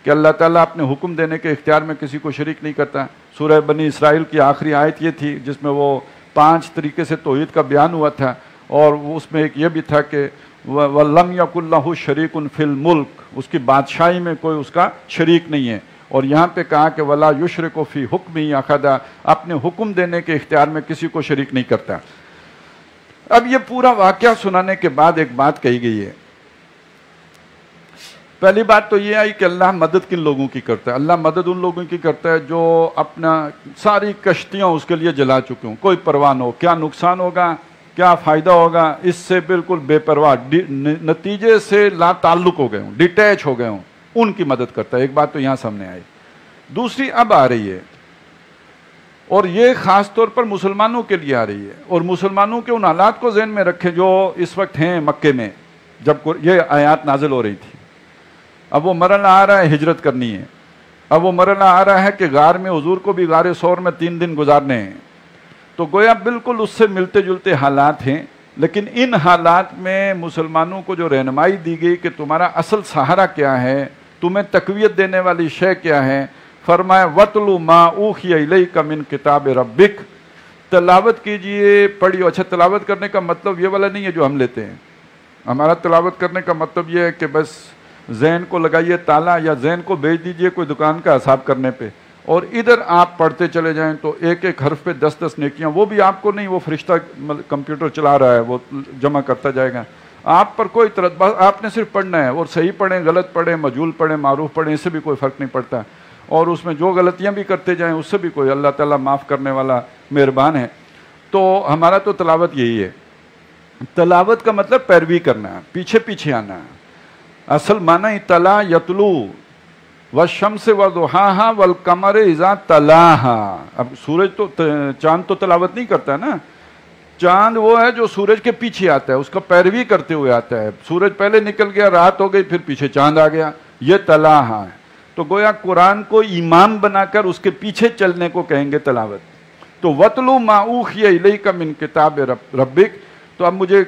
کہ اللہ تعالیٰ اپنے حکم دینے کے اختیار میں کسی کو شریک نہیں کرتا. سورہ بنی اسرائیل کی آخری آیت یہ تھی جس میں وہ 5 طریقے سے توحید کا بیان ہوا تھا، اور اس میں ایک یہ بھی تھا کہ وَلَمْ يَكُنْ لَهُ شَرِيكٌ فِي الْمُلْكِ، اس کی بادشاہی میں کوئی اس کا شریک نہیں ہے. اور یہاں پہ کہا کہ وَلَا يُشْرِكُ فِي حُكْمِهِ أَحَدًا، اپنے حکم دینے کے اختیار میں کسی کو شریک نہیں کرتا. اب یہ پورا واقعہ سنانے کے بعد ایک بات کہی گئی ہے. پہلی بات تو یہ آئی کہ اللہ مدد کن لوگوں کی کرتا ہے؟ اللہ مدد ان لوگوں کی کرتا ہے جو اپنا ساری کشتیاں اس کے لیے جلا چکے ہوں، کوئی پرواہ نہ ہو، کیا نقصان ہوگا کیا فائدہ ہوگا، اس سے بالکل بے پرواہ، نتیجے سے لا تعلق ہو گئے ہوں، ڈیٹیچ ہو گئے ہوں، ان کی مدد کرتا ہے. ایک بات تو یہاں سامنے آئی. دوسری اب آ رہی ہے، اور یہ خاص طور پر مسلمانوں کے لیے آ رہی ہے، اور مسلمانوں کے ان حالات کو ذہن میں رکھیں جو اس وقت ہیں مکے میں جب یہ آیات نازل ہو رہی تھی. اب وہ مرحلہ آ رہا ہے ہجرت کرنی ہے. اب وہ مرحلہ آ رہا ہے کہ غار میں حضور کو بھی غار ثور میں 3 دن گزارنے ہیں. تو گویا بالکل اس سے ملتے جلتے حالات ہیں، لیکن ان حالات میں مسلمانوں کو جو رہنمائی دی گئی کہ تمہارا اصل سہارا کیا ہے، تمہیں تقویت دینے والی شے کیا ہے، فرمایا وَاتْلُ مَا أُوحِيَ إِلَيْكَ مِن کتاب ربک، تلاوت کیجئے، پڑھیو. اچھا، تلاوت کرنے کا مطلب یہ والا نہیں ہے جو ہم لیتے ہیں. ہمارا تلاوت کرنے کا مطلب یہ ہے کہ بس ذہن کو لگائیے تالا، یا ذہن کو بھیج دیجئے کوئی دکان کا حساب کرنے پہ، اور ادھر آپ پڑھتے چلے جائیں تو ایک ایک حرف پہ 10 نیکیاں. وہ بھی آپ کو نہیں، وہ فرشتہ کمپیوٹر چلا رہا ہے، وہ جمع کرتا جائے گا. آپ پر کوئی طرح، بس آپ نے صرف پڑھنا ہے، اور صحیح پڑھیں غلط پڑھیں مجہول پڑھیں معروف پڑھیں، اس سے بھی کوئی فرق نہیں پڑتا. اور اس میں جو غلطیاں بھی کرتے جائیں اس سے بھی کوئی، اللہ تعالیٰ معاف کرنے والا مہربان ہے. تو ہمارا تو تلاوت یہی ہے. تلاوت کا مطلب پیروی کرنا ہے، پیچھے پیچھے آنا ہے. اصل معنی تلا یتلو والشمس وضحاہا والقمر اذا تلاہا. اب سورج تو چاند تو تلاوت نہیں کرتا نا، چاند وہ ہے جو سورج کے پیچھے آتا ہے، اس کا پیروی کرتے ہوئے آتا ہے. سورج پہلے نکل گیا، رات ہو گئی، پھر پیچھے چاند آ گیا، یہ تلاہا ہے. تو گویا قرآن کو امام بنا کر اس کے پیچھے چلنے کو کہیں گے تلاوت. تو وَاتْلُ مَا أُوحِيَ إِلَيْكَ مِن کتاب ربک. تو اب مجھے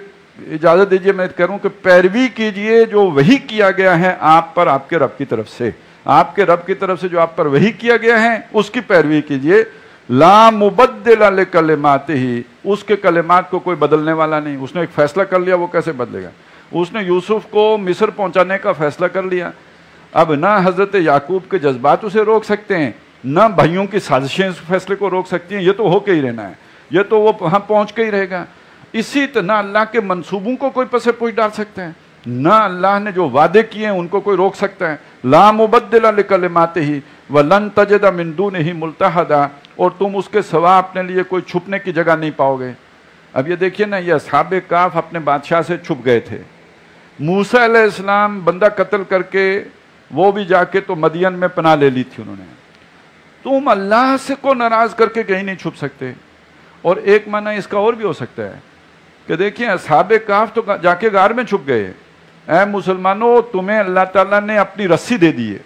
اجازت دیجئے میں کروں کہ پیروی کیجئے جو وحی کیا گیا ہے آپ پر آپ کے رب کی طرف سے. آپ کے رب کی طرف سے جو آپ پر وحی کیا گیا ہے اس کی پیروی کیجئے. لا مبدل لکلماتہ، اس کے کلمات کو کوئی بدلنے والا نہیں. اس نے ایک فیصلہ کر لیا، وہ کیسے بدلے گا؟ اس نے یوسف کو مصر پہنچانے کا فیصلہ کر لیا. اب نہ حضرت یعقوب کے جذبات اسے روک سکتے ہیں، نہ بھائیوں کی سازشیں اس فیصلے کو روک سکتی ہیں. یہ تو ہو کے ہی رہنا ہے، یہ تو وہ وہاں پہنچ کے ہی رہے گا. اسی طرح نہ اللہ کے منصوبوں کو کوئی پس پوچھ ڈال سکتا ہے، نہ اللہ نے جو وعدے کیے ہیں ان کو کوئی روک سکتا ہے. لا مبدل لکلماتہ ولن تجد من دونہ ملتحدا، اور تم اس کے سوا اپنے لیے کوئی چھپنے کی جگہ نہیں پاؤ گے. اب یہ دیکھیے نا، یہ اصحاب کہف اپنے بادشاہ سے چھپ گئے تھے. موسیٰ علیہ السلام بندہ قتل کر کے وہ بھی جا کے تو مدین میں پناہ لے لی تھی انہوں نے. تم اللہ سے کو ناراض کر کے کہیں نہیں چھپ سکتے. اور ایک معنی اس کا اور بھی ہو سکتا ہے کہ دیکھیں اصحاب کہف تو جا کے غار میں چھپ گئے. اے مسلمانوں، تمہیں اللہ تعالیٰ نے اپنی رسی دے دی ہے،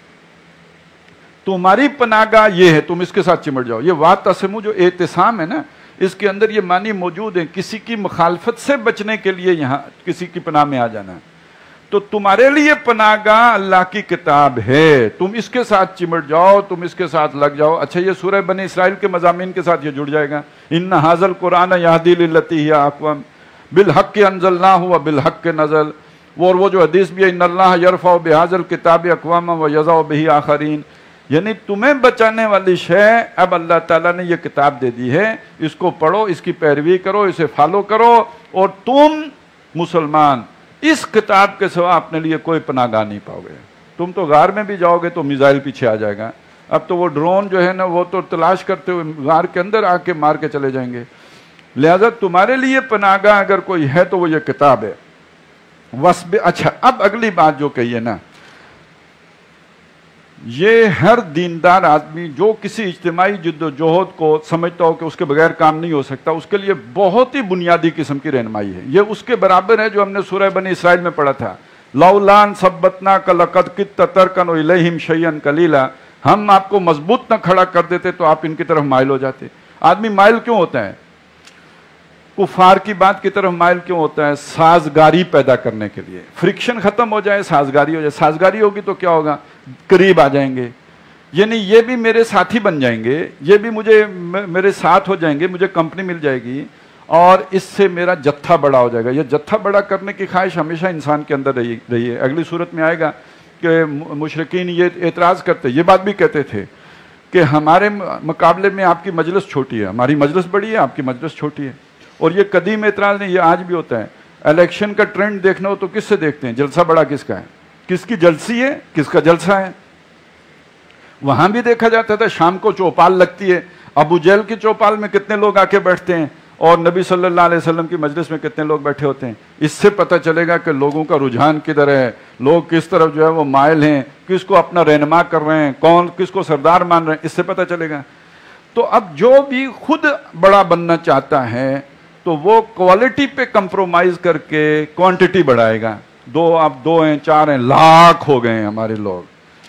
تمہاری پناہ گاہ یہ ہے، تم اس کے ساتھ چمٹ جاؤ. یہ واعتصموا جو اعتصام ہے نا، اس کے اندر یہ معنی موجود ہے، کسی کی مخالفت سے بچنے کے لیے یہاں کسی کی پناہ میں آ جانا. تو تمہارے لیے پناہ گاہ اللہ کی کتاب ہے، تم اس کے ساتھ چمٹ جاؤ، تم اس کے ساتھ لگ جاؤ. اچھا، یہ سورہ بنی اسرائیل کے مضامین کے ساتھ یہ جڑ جائے گا. ان ھذا القرآن یہدی للتی ہی اقوم بالحق انزلناہ وبالحق نزل. اور وہ جو حدیث بھی ہے، ان اللہ یرفع بہذا الکتاب اقواما ویضع بہ آخرین. یعنی تمہیں بچانے والی شے اب اللہ تعالیٰ نے یہ کتاب دے دی ہے، اس کو پڑھو، اس کی پیروی کرو، اسے فالو کرو. اور تم مسلمان اس کتاب کے سوا اپنے لیے کوئی پناہ گاہ نہیں پاؤ گے. تم تو غار میں بھی جاؤ گے تو میزائل پیچھے آ جائے گا. اب تو وہ ڈرون جو ہے نا، وہ تو تلاش کرتے ہوئے غار کے اندر آ کے مار کے چلے جائیں گے. لہذا تمہارے لیے پناہ گاہ اگر کوئی ہے تو وہ یہ کتاب ہے. اچھا، اب اگلی بات جو کہی ہے نا، یہ ہر دیندار آدمی جو کسی اجتماعی جد و جہد کو سمجھتا ہو کہ اس کے بغیر کام نہیں ہو سکتا، اس کے لیے بہت ہی بنیادی قسم کی رہنمائی ہے. یہ اس کے برابر ہے جو ہم نے سورہ بنی اسرائیل میں پڑھا تھا، لولا ان ثبتناک لقد کدت ترکن الیہم شیئا قلیلا. ہم آپ کو مضبوط نہ کھڑا کر دیتے تو آپ ان کی طرف مائل ہو جاتے. آدمی مائل کیوں ہوتا ہے؟ کفار کی بات کی طرف مائل کیوں ہوتا ہے؟ سازگاری پیدا کرنے کے لیے. فرکشن ختم ہو جائے، سازگاری ہو جائے. سازگاری ہوگی تو کیا ہوگا؟ قریب آ جائیں گے، یعنی یہ بھی میرے ساتھی بن جائیں گے، یہ بھی میرے ساتھ ہو جائیں گے، مجھے کمپنی مل جائے گی، اور اس سے میرا جتھا بڑا ہو جائے گا۔ یہ جتھا بڑا کرنے کی خواہش ہمیشہ انسان کے اندر رہی ہے۔ اگلی صورت میں آئے گا کہ مشرکین یہ اعتراض کرتے، یہ بات بھی کہتے تھے کہ ہمارے مقابلے میں آپ کی مجلس چھوٹی ہے، ہماری مجلس بڑی ہے، آپ کی مجلس چھوٹی ہے۔ اور یہ قدیم اعتراض نہیں، یہ آج بھی ہوتا ہے۔ الیکشن کا ٹرینڈ دیکھنا ہو تو کس سے دیکھتے ہیں؟ جلسہ بڑا کس کا ہے، کس کی جلسی ہے، کس کا جلسہ ہے۔ وہاں بھی دیکھا جاتا تھا شام کو چوپال لگتی ہے، ابو جہل کی چوپال میں کتنے لوگ آ کے بیٹھتے ہیں اور نبی صلی اللہ علیہ وسلم کی مجلس میں کتنے لوگ بیٹھے ہوتے ہیں۔ اس سے پتہ چلے گا کہ لوگوں کا رجحان کدھر ہے، لوگ کس طرف جو ہے وہ مائل ہیں، کس کو اپنا رہنما کر رہے ہیں، کون کس کو سردار مان رہے ہیں، اس سے پتہ چلے گا۔ تو اب جو بھی خود بڑا بننا چاہتا ہے تو وہ کوالٹی پہ کمپرومائز کر کے کوانٹٹی بڑھائے گا۔ اب 2 ہیں 4 ہیں، لاکھ ہو گئے ہیں ہمارے لوگ،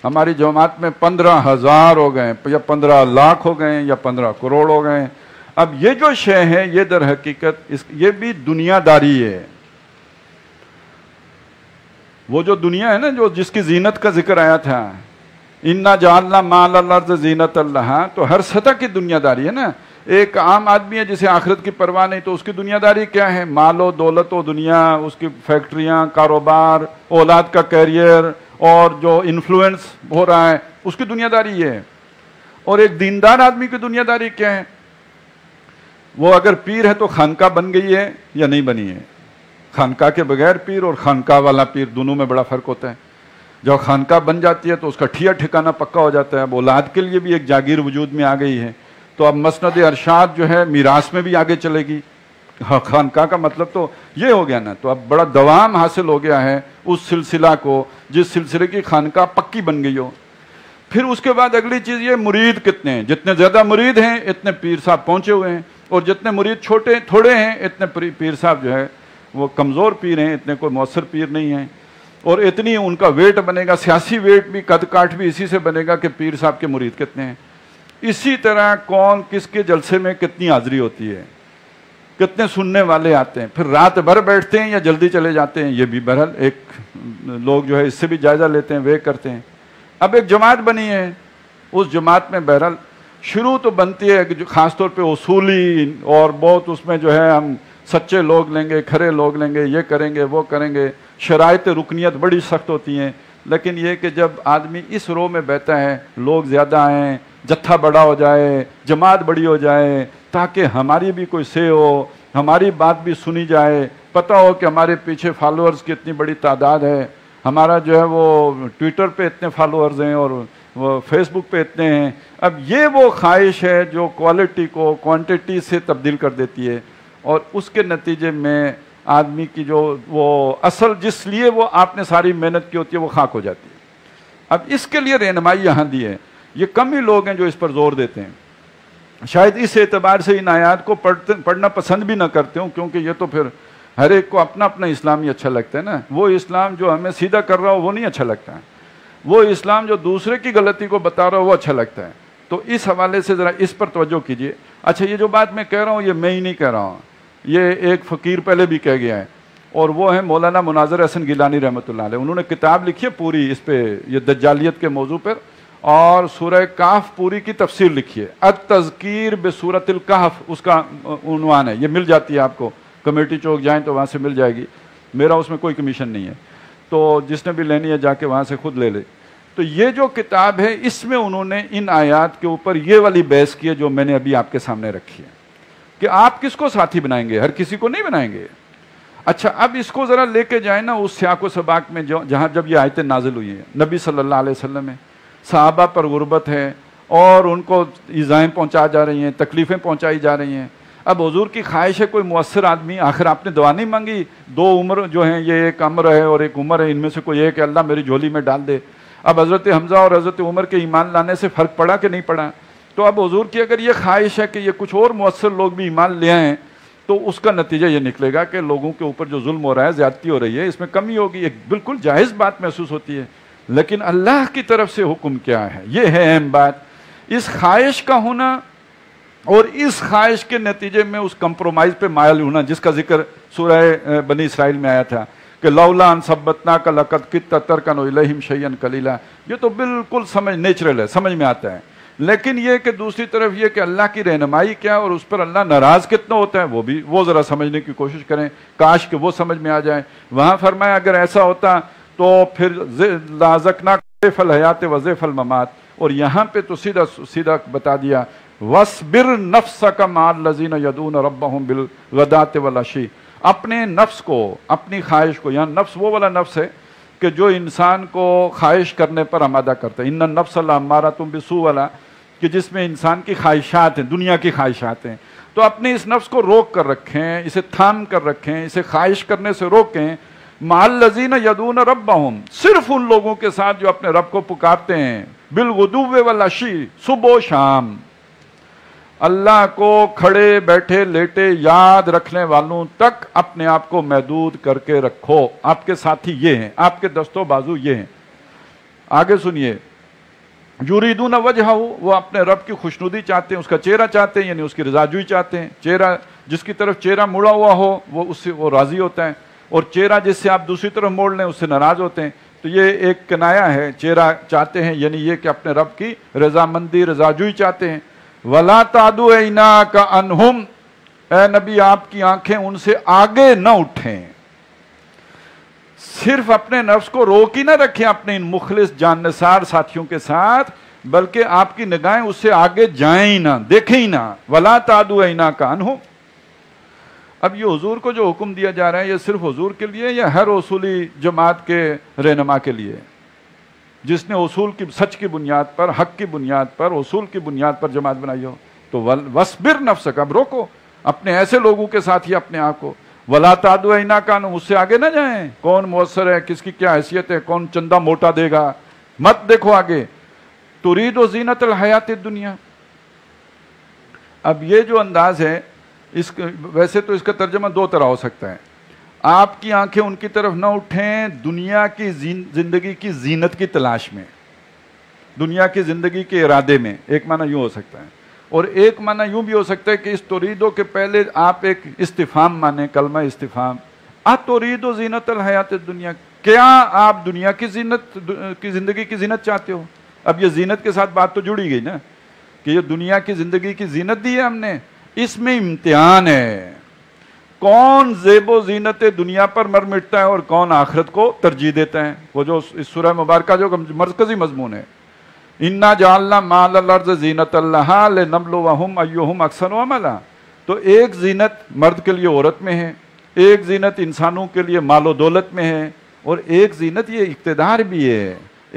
ہماری جماعت میں 15,000 ہو گئے یا 15 لاکھ ہو گئے یا 15 کروڑ ہو گئے۔ اب یہ جو شے ہے یہ در حقیقت یہ بھی دنیا داری ہے۔ وہ جو دنیا ہے نا، جس کی زینت کا ذکر آیا تھا، اِنَّا جَعَلْنَا مَا عَلَى الْأَرْضِ زِینَةً لَهَا، تو ہر سطح کی دنیا داری ہے نا۔ ایک عام آدمی ہے جسے آخرت کی پرواہ نہیں، تو اس کی دنیا داری کیا ہے؟ مال و دولت و دنیا، اس کی فیکٹریاں، کاروبار، اولاد کا کیریئر اور جو انفلوئنس ہو رہا ہے، اس کی دنیا داری یہ ہے۔ اور ایک دیندار آدمی کی دنیا داری کیا ہے؟ وہ اگر پیر ہے تو خانقاہ بن گئی ہے یا نہیں بنی ہے؟ خانقاہ کے بغیر پیر اور خانقاہ والا پیر، دونوں میں بڑا فرق ہوتا ہے۔ جب خانقاہ بن جاتی ہے تو اس کا ٹھیا ٹھکانہ پکا ہو جاتا ہے، اب اولاد کے لیے بھی ایک جاگیر وجود میں آ گئی ہے، تو اب مسند ارشاد جو ہے میراث میں بھی آگے چلے گی۔ خانقاہ کا مطلب تو یہ ہو گیا نا، تو اب بڑا دوام حاصل ہو گیا ہے اس سلسلہ کو، جس سلسلے کی خانقاہ پکی بن گئی ہو۔ پھر اس کے بعد اگلی چیز یہ، مرید کتنے ہیں؟ جتنے زیادہ مرید ہیں اتنے پیر صاحب پہنچے ہوئے ہیں، اور جتنے مرید تھوڑے ہیں اتنے پیر صاحب جو ہے وہ کمزور پیر ہیں، اتنے کوئی مؤثر پیر نہیں ہیں، اور اتنی ان کا ویٹ بنے گا، سیاسی ویٹ بھی، قد کاٹ بھی اسی سے بنے گا کہ پیر صاحب کے مرید کتنے ہیں۔ اسی طرح کون کس کے جلسے میں کتنی حاضری ہوتی ہے، کتنے سننے والے آتے ہیں، پھر رات بھر بیٹھتے ہیں یا جلدی چلے جاتے ہیں، یہ بھی بہرحال ایک لوگ جو ہے اس سے بھی جائزہ لیتے ہیں، وہ کرتے ہیں۔ اب ایک جماعت بنی ہے، اس جماعت میں بہرحال شروع تو بنتی ہے کہ خاص طور پہ اصولی، اور بہت اس میں جو ہے ہم سچے لوگ لیں گے، کھرے لوگ لیں گے، یہ کریں گے وہ کریں گے، شرائط رکنیت بڑی سخت ہوتی ہیں۔ لیکن یہ کہ جب آدمی اس رو میں بہتا ہے، لوگ زیادہ آئیں، جتھا بڑا ہو جائے، جماعت بڑی ہو جائے، تاکہ ہماری بھی کوئی سے ہو، ہماری بات بھی سنی جائے، پتہ ہو کہ ہمارے پیچھے فالوورز کی اتنی بڑی تعداد ہے، ہمارا جو ہے وہ ٹویٹر پہ اتنے فالوورز ہیں اور وہ فیس بک پہ اتنے ہیں۔ اب یہ وہ خواہش ہے جو کوالٹی کو کوانٹٹی سے تبدیل کر دیتی ہے، اور اس کے نتیجے میں آدمی کی جو وہ اصل جس لیے وہ آپ نے ساری محنت کی ہوتی ہے وہ خاک ہو جاتی ہے۔ اب اس کے لیے رہنمائی یہاں دی ہے، یہ کم ہی لوگ ہیں جو اس پر زور دیتے ہیں۔ شاید اس اعتبار سے ان آیات کو پڑھنا پسند بھی نہ کرتے ہوں، کیونکہ یہ تو پھر ہر ایک کو اپنا اپنا اسلام ہی اچھا لگتا ہے نا۔ وہ اسلام جو ہمیں سیدھا کر رہا ہو وہ نہیں اچھا لگتا ہے، وہ اسلام جو دوسرے کی غلطی کو بتا رہا ہو وہ اچھا لگتا ہے۔ تو اس حوالے سے ذرا اس پر توجہ کیجئے۔ اچھا، یہ جو بات میں کہہ رہا ہوں یہ میں ہی نہیں کہہ رہا ہوں، یہ ایک فقیر پہلے بھی کہہ گیا ہے، اور وہ ہیں مولانا مناظر حسن گیلانی رحمۃ اللہ علیہ۔ انہوں نے کتاب لکھی ہے پوری اس پہ، یہ دجالیت کے موضوع پر، اور سورہ کہف پوری کی تفسیر لکھی ہے، التذکیر بسورۃ الکہف اس کا عنوان ہے۔ یہ مل جاتی ہے آپ کو، کمیٹی چوک جائیں تو وہاں سے مل جائے گی، میرا اس میں کوئی کمیشن نہیں ہے، تو جس نے بھی لینی ہے جا کے وہاں سے خود لے لے۔ تو یہ جو کتاب ہے اس میں انہوں نے ان آیات کے اوپر یہ والی بحث کی ہے جو میں نے ابھی آپ کے سامنے رکھی ہے، کہ آپ کس کو ساتھی بنائیں گے؟ ہر کسی کو نہیں بنائیں گے۔ اچھا، اب اس کو ذرا لے کے جائیں نا اس سیاق و سباق میں جہاں جب یہ آیتیں نازل ہوئی ہیں، نبی صلی اللہ علیہ وسلم میں صحابہ پر غربت ہے اور ان کو ایذائیں پہنچا جا رہی ہیں، تکلیفیں پہنچائی جا رہی ہیں۔ اب حضور کی خواہش ہے کوئی مؤثر آدمی، آخر آپ نے دعا نہیں مانگی؟ 2 عمر جو ہیں، یہ ایک عمر ہے اور ایک عمر ہے، ان میں سے کوئی ایک اللہ میری جھولی میں ڈال دے۔ اب حضرت حمزہ اور حضرت عمر کے ایمان لانے سے فرق پڑا کہ نہیں پڑا؟ تو اب حضور کی اگر یہ خواہش ہے کہ یہ کچھ اور مؤثر لوگ بھی ایمان لے آئیں تو اس کا نتیجہ یہ نکلے گا کہ لوگوں کے اوپر جو ظلم ہو رہا ہے، زیادتی ہو رہی ہے، اس میں کمی ہوگی۔ ایک بالکل جائز بات محسوس ہوتی ہے، لیکن اللہ کی طرف سے حکم کیا ہے، یہ ہے اہم بات۔ اس خواہش کا ہونا اور اس خواہش کے نتیجے میں اس کمپرومائز پہ مائل ہونا، جس کا ذکر سورہ بنی اسرائیل میں آیا تھا کہ لولا ان ثبتناک لقد کدت ترکن الیہم شیئا قلیلا، یہ تو بالکل سمجھ نیچرل ہے، سمجھ میں آتا ہے. لیکن یہ کہ دوسری طرف یہ کہ اللہ کی رہنمائی کیا اور اس پر اللہ ناراض کتنا ہوتا ہے وہ ذرا سمجھنے کی کوشش کریں، کاش کہ وہ سمجھ میں آ جائے. وہاں فرمایا اگر ایسا ہوتا تو پھر لازقناک ضیف الحیات و ضیف الممات، اور یہاں پہ تو سیدھا بتا دیا وَاصْبِرْ نَفْسَكَ مَعَ الَّذِينَ يَدْعُونَ رَبَّهُمْ بِالْغَدَاةِ وَالْعَشِيِّ، اپنے نفس کو، اپنی خواہش کو، یہاں نفس وہ والا نفس ہے کہ جو انسان کو خواہش کرنے پر آمادہ کرتا ہے، ان النفس لامارۃ بالسوء والا، کہ جس میں انسان کی خواہشات ہیں، دنیا کی خواہشات ہیں. تو اپنے اس نفس کو روک کر رکھیں، اسے تھام کر رکھیں، اسے خواہش کرنے سے روکیں. مع الذین یدعون ربہم، صرف ان لوگوں کے ساتھ جو اپنے رب کو پکارتے ہیں، بالغدو والعشی، صبح و شام. اللہ کو کھڑے بیٹھے لیٹے یاد رکھنے والوں تک اپنے آپ کو محدود کر کے رکھو. آپ کے ساتھی یہ ہیں، آپ کے دست و بازو یہ ہیں. آگے سنیے، یریدون وجہہ، وہ اپنے رب کی خوشنودی چاہتے ہیں، اس کا چہرہ چاہتے ہیں، یعنی اس کی رضاجوئی چاہتے ہیں. چہرہ جس کی طرف چہرہ مڑا ہوا ہو وہ اس سے وہ راضی ہوتا ہے، اور چہرہ جس سے آپ دوسری طرف موڑ لیں اس سے ناراض ہوتے ہیں. تو یہ ایک کنایا ہے، چہرہ چاہتے ہیں یعنی یہ کہ اپنے رب کی رضامندی، رضاجوئی چاہتے ہیں. وَلَا تَعْدُ عَيْنَاكَ عَنْهُمْ، اے نبی آپ کی آنکھیں ان سے آگے نہ اٹھیں. صرف اپنے نفس کو روک ہی نہ رکھیں اپنے ان مخلص جاننثار ساتھیوں کے ساتھ، بلکہ آپ کی نگاہیں اس سے آگے جائیں ہی نہ، دیکھیں ہی نہ. وَلَا تَعْدُ عَيْنَاكَ عَنْهُمْ. اب یہ حضور کو جو حکم دیا جا رہا ہے یہ صرف حضور کے لیے یا ہر اصولی جماعت کے رہنما کے لیے، جس نے اصول کی، سچ کی بنیاد پر، حق کی بنیاد پر، اصول کی بنیاد پر جماعت بنائی ہو؟ تو وَاصْبِرْ نَفْسَكَ، اب روکو اپنے ایسے لوگوں کے ساتھ ہی اپنے آپ کو. وَلَا تَعْدُ عَيْنَاكَ عَنْهُمْ، اس سے آگے نہ جائیں، کون مؤثر ہے، کس کی کیا حیثیت ہے، کون چندہ موٹا دے گا، مت دیکھو آگے. تُرِيدُ زِينَةَ الْحَيَاةِ الدُّنْيَا. اب یہ جو انداز ہے، ویسے تو اس کا ترجمہ دو طرح ہو سکتا ہے. آپ کی آنکھیں ان کی طرف نہ اٹھیں دنیا کی زندگی کی زینت کی تلاش میں، دنیا کی زندگی کے ارادے میں، ایک معنی یوں ہو سکتا ہے. اور ایک معنی یوں بھی ہو سکتا ہے کہ اس توریدو کے پہلے آپ ایک استفہام مانیں، کلمہ استفہام، اتوریدو زینت الحیات الدنیا، کیا آپ دنیا کی زینت کی زندگی کی زینت چاہتے ہو؟ اب یہ زینت کے ساتھ بات تو جڑی گئی نا، کہ یہ دنیا کی زندگی کی زینت دی ہے ہم نے، اس میں امتحان ہے. کون زیب و زینت دنیا پر مر مٹتا ہے اور کون آخرت کو ترجیح دیتا ہے. وہ جو اس سورہ مبارکہ جو مرکزی مضمون ہے، اِنَّا جَعَلْنَا مَا عَلَى الْأَرْضِ زِينَةً لَهَا لِنَبْلُوَهُمْ أَيُّهُمْ أَحْسَنُ عَمَلًا. تو ایک زینت مرد کے لیے عورت میں ہے، ایک زینت انسانوں کے لیے مال و دولت میں ہے، اور ایک زینت یہ اقتدار بھی ہے،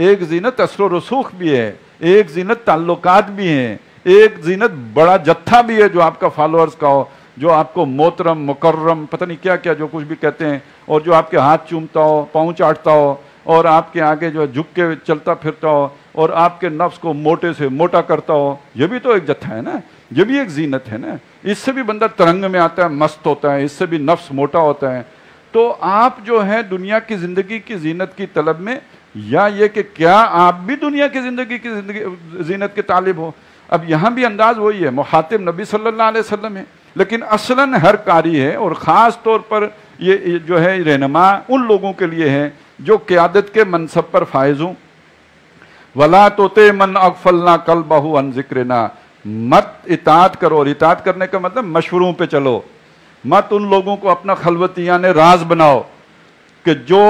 ایک زینت اثر و رسوخ بھی ہے، ایک زینت تعلقات بھی ہیں، ایک زینت بڑا جتھا بھی ہے جو آپ کا فالوورز کا ہو، جو آپ کو محترم، مکرم، پتہ نہیں کیا کیا جو کچھ بھی کہتے ہیں، اور جو آپ کے ہاتھ چومتا ہو، پاؤں چاٹتا ہو، اور آپ کے آگے جو جھک کے چلتا پھرتا ہو، اور آپ کے نفس کو موٹے سے موٹا کرتا ہو. یہ بھی تو ایک جتھا ہے نا، یہ بھی ایک زینت ہے نا. اس سے بھی بندہ ترنگ میں آتا ہے، مست ہوتا ہے، اس سے بھی نفس موٹا ہوتا ہے. تو آپ جو ہے دنیا کی زندگی کی زینت کی طلب میں، یا یہ کہ کیا آپ بھی دنیا کی زندگی کی زینت کے طالب ہو. اب یہاں بھی انداز وہی ہے، مخاطب نبی صلی اللہ علیہ وسلم ہے، لیکن اصلاً ہر قاری ہے، اور خاص طور پر یہ جو ہے رہنما ان لوگوں کے لیے ہے جو قیادت کے منصب پر فائز ہوں. وَلَا تُطِعْ مَنْ أَغْفَلْنَا قَلْبَهُ عَنْ ذِكْرِنَا، مت اطاعت کرو، اور اطاعت کرنے کا مطلب مشوروں پہ چلو، مت ان لوگوں کو اپنا خلوتیان راز بناؤ کہ جو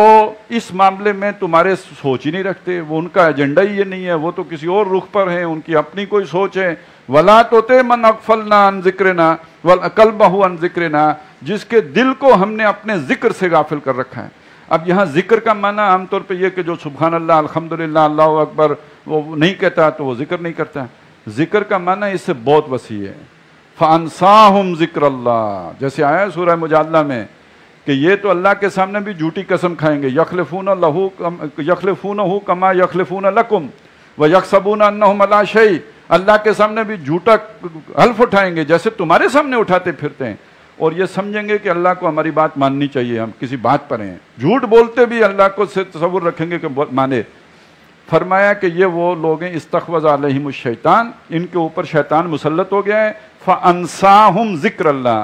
اس معاملے میں تمہارے سوچ ہی نہیں رکھتے، وہ ان کا ایجنڈا ہی یہ نہیں ہے، وہ تو کسی اور رخ پر ہیں، ان کی اپنی کوئی سوچ ہے. وَلَا تُطِعْ مَنْ أَغْفَلْنَا عَنْ ذِكْرِنَا قَلْبَهُ عَنْ ذِكْرِنَا، جس کے دل کو ہم نے اپنے ذکر سے غافل کر رکھا ہے. اب یہاں ذکر کا معنی عام طور پہ یہ کہ جو سبحان اللہ، الحمدللہ، اللہ اکبر وہ نہیں کہتا تو وہ ذکر نہیں کرتا. ذکر کا معنی اس سے بہت وسیع ہے. فَأَنْسَاهُمْ ذِكْرَ اللَّهِ، جیسے آیا سورہ مجادلہ میں کہ یہ تو اللہ کے سامنے بھی جھوٹی قسم کھائیں گے، یخلفونہ کما یخلفون لکم ویحسبون انہم علی شیء، اللہ کے سامنے بھی جھوٹا حلف اٹھائیں گے جیسے تمہارے سامنے اٹھاتے پھرتے ہیں، اور یہ سمجھیں گے کہ اللہ کو ہماری بات ماننی چاہیے، ہم کسی بات پر ہیں. جھوٹ بولتے بھی اللہ کو سے تصور رکھیں گے کہ مانے. فرمایا کہ یہ وہ لوگ ہیں استحوذ علیہم الشیطان، ان کے اوپر شیطان مسلط ہو گیا ہے. فانساہم ذکر اللہ،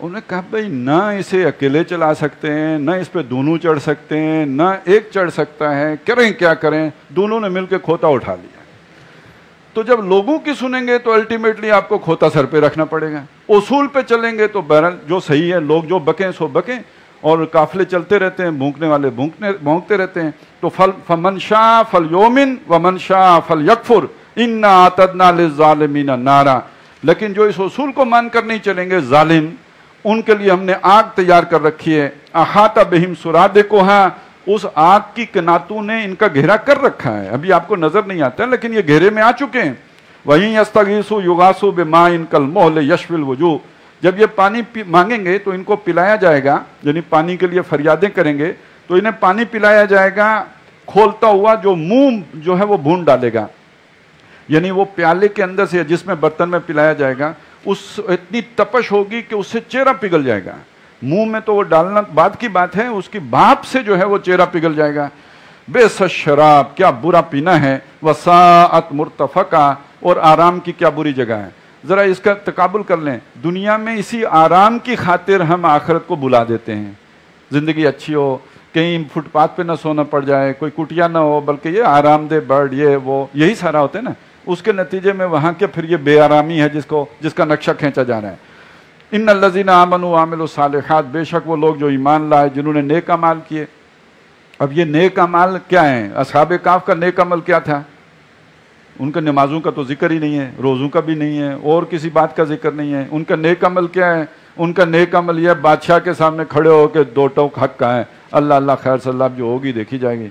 انہوں نے کہا بھائی نہ اسے اکیلے چلا سکتے ہیں، نہ اس پہ دونوں چڑھ سکتے ہیں، نہ ایک چڑھ سکتا ہے، کریں کیا کریں؟ دونوں نے مل کے کھوتا اٹھا لیا۔ تو جب لوگوں کی سنیں گے تو الٹیمیٹلی آپ کو کھوتا سر پہ رکھنا پڑے گا، اصول پہ چلیں گے تو بہرحال جو صحیح ہے، لوگ جو بکیں سو بکیں، اور قافلے چلتے رہتے ہیں، بھونکنے والے بھونکتے رہتے ہیں۔ تو فمن شاء فلیؤمن ومن شاء فلیکفر انا اعتدنا للظالمین نارا، لیکن جو اس اصول کو مان کر نہیں چلیں گے ظالم، ان کے لیے ہم نے آگ تیار کر رکھی ہے۔ احاط بہم سرادقها، اس آگ کی کناتوں نے ان کا گھیرا کر رکھا ہے، ابھی آپ کو نظر نہیں آتا ہے لیکن یہ گھیرے میں آ چکے ہیں۔ وَإِن يَسْتَغِيثُوا يُغَاثُوا بِمَاءٍ كَالْمُهْلِ يَشْوِي الْوُجُوهَ، جب یہ پانی مانگیں گے تو ان کو پلایا جائے گا، یعنی پانی کے لیے فریادیں کریں گے تو انہیں پانی پلایا جائے گا کھولتا ہوا جو منہ جو ہے وہ بھون ڈالے گا، یعنی وہ پیالے کے اندر سے جس میں برتن میں پلایا جائے گا اس اتنی تپش ہوگی کہ اس سے چہرہ پگھل جائے گا، منہ میں تو وہ ڈالنا بعد کی بات ہے، اس کی بھاپ سے جو ہے وہ چہرہ پگھل جائے گا۔ بئس الشراب، کیا برا پینا ہے، وساعت مرتفقہ، اور آرام کی کیا بری جگہ ہے۔ ذرا اس کا تقابل کر لیں، دنیا میں اسی آرام کی خاطر ہم آخرت کو بلا دیتے ہیں، زندگی اچھی ہو، کہیں فٹ پاتھ پہ نہ سونا پڑ جائے، کوئی کٹیا نہ ہو، بلکہ یہ آرام دہ برڈ، یہ وہ یہی سارا ہوتا ہے نا، اس کے نتیجے میں وہاں کے پھر یہ بے آرامی ہے جس کا نقشہ کھینچا جا رہا ہے۔ ان الذین آمنوا وعملوا الصالحات، بے شک وہ لوگ جو ایمان لائے، جنہوں نے نیک اعمال کیے۔ اب یہ نیک اعمال کیا ہیں؟ اصحاب کہف کا نیک عمل کیا تھا؟ ان کا نمازوں کا تو ذکر ہی نہیں ہے، روزوں کا بھی نہیں ہے، اور کسی بات کا ذکر نہیں ہے۔ ان کا نیک عمل کیا ہے؟ ان کا نیک عمل یہ بادشاہ کے سامنے کھڑے ہو کے دو ٹوک حق کا ہے، اللہ اللہ خیر سلام جو ہوگی دیکھی جائے گی،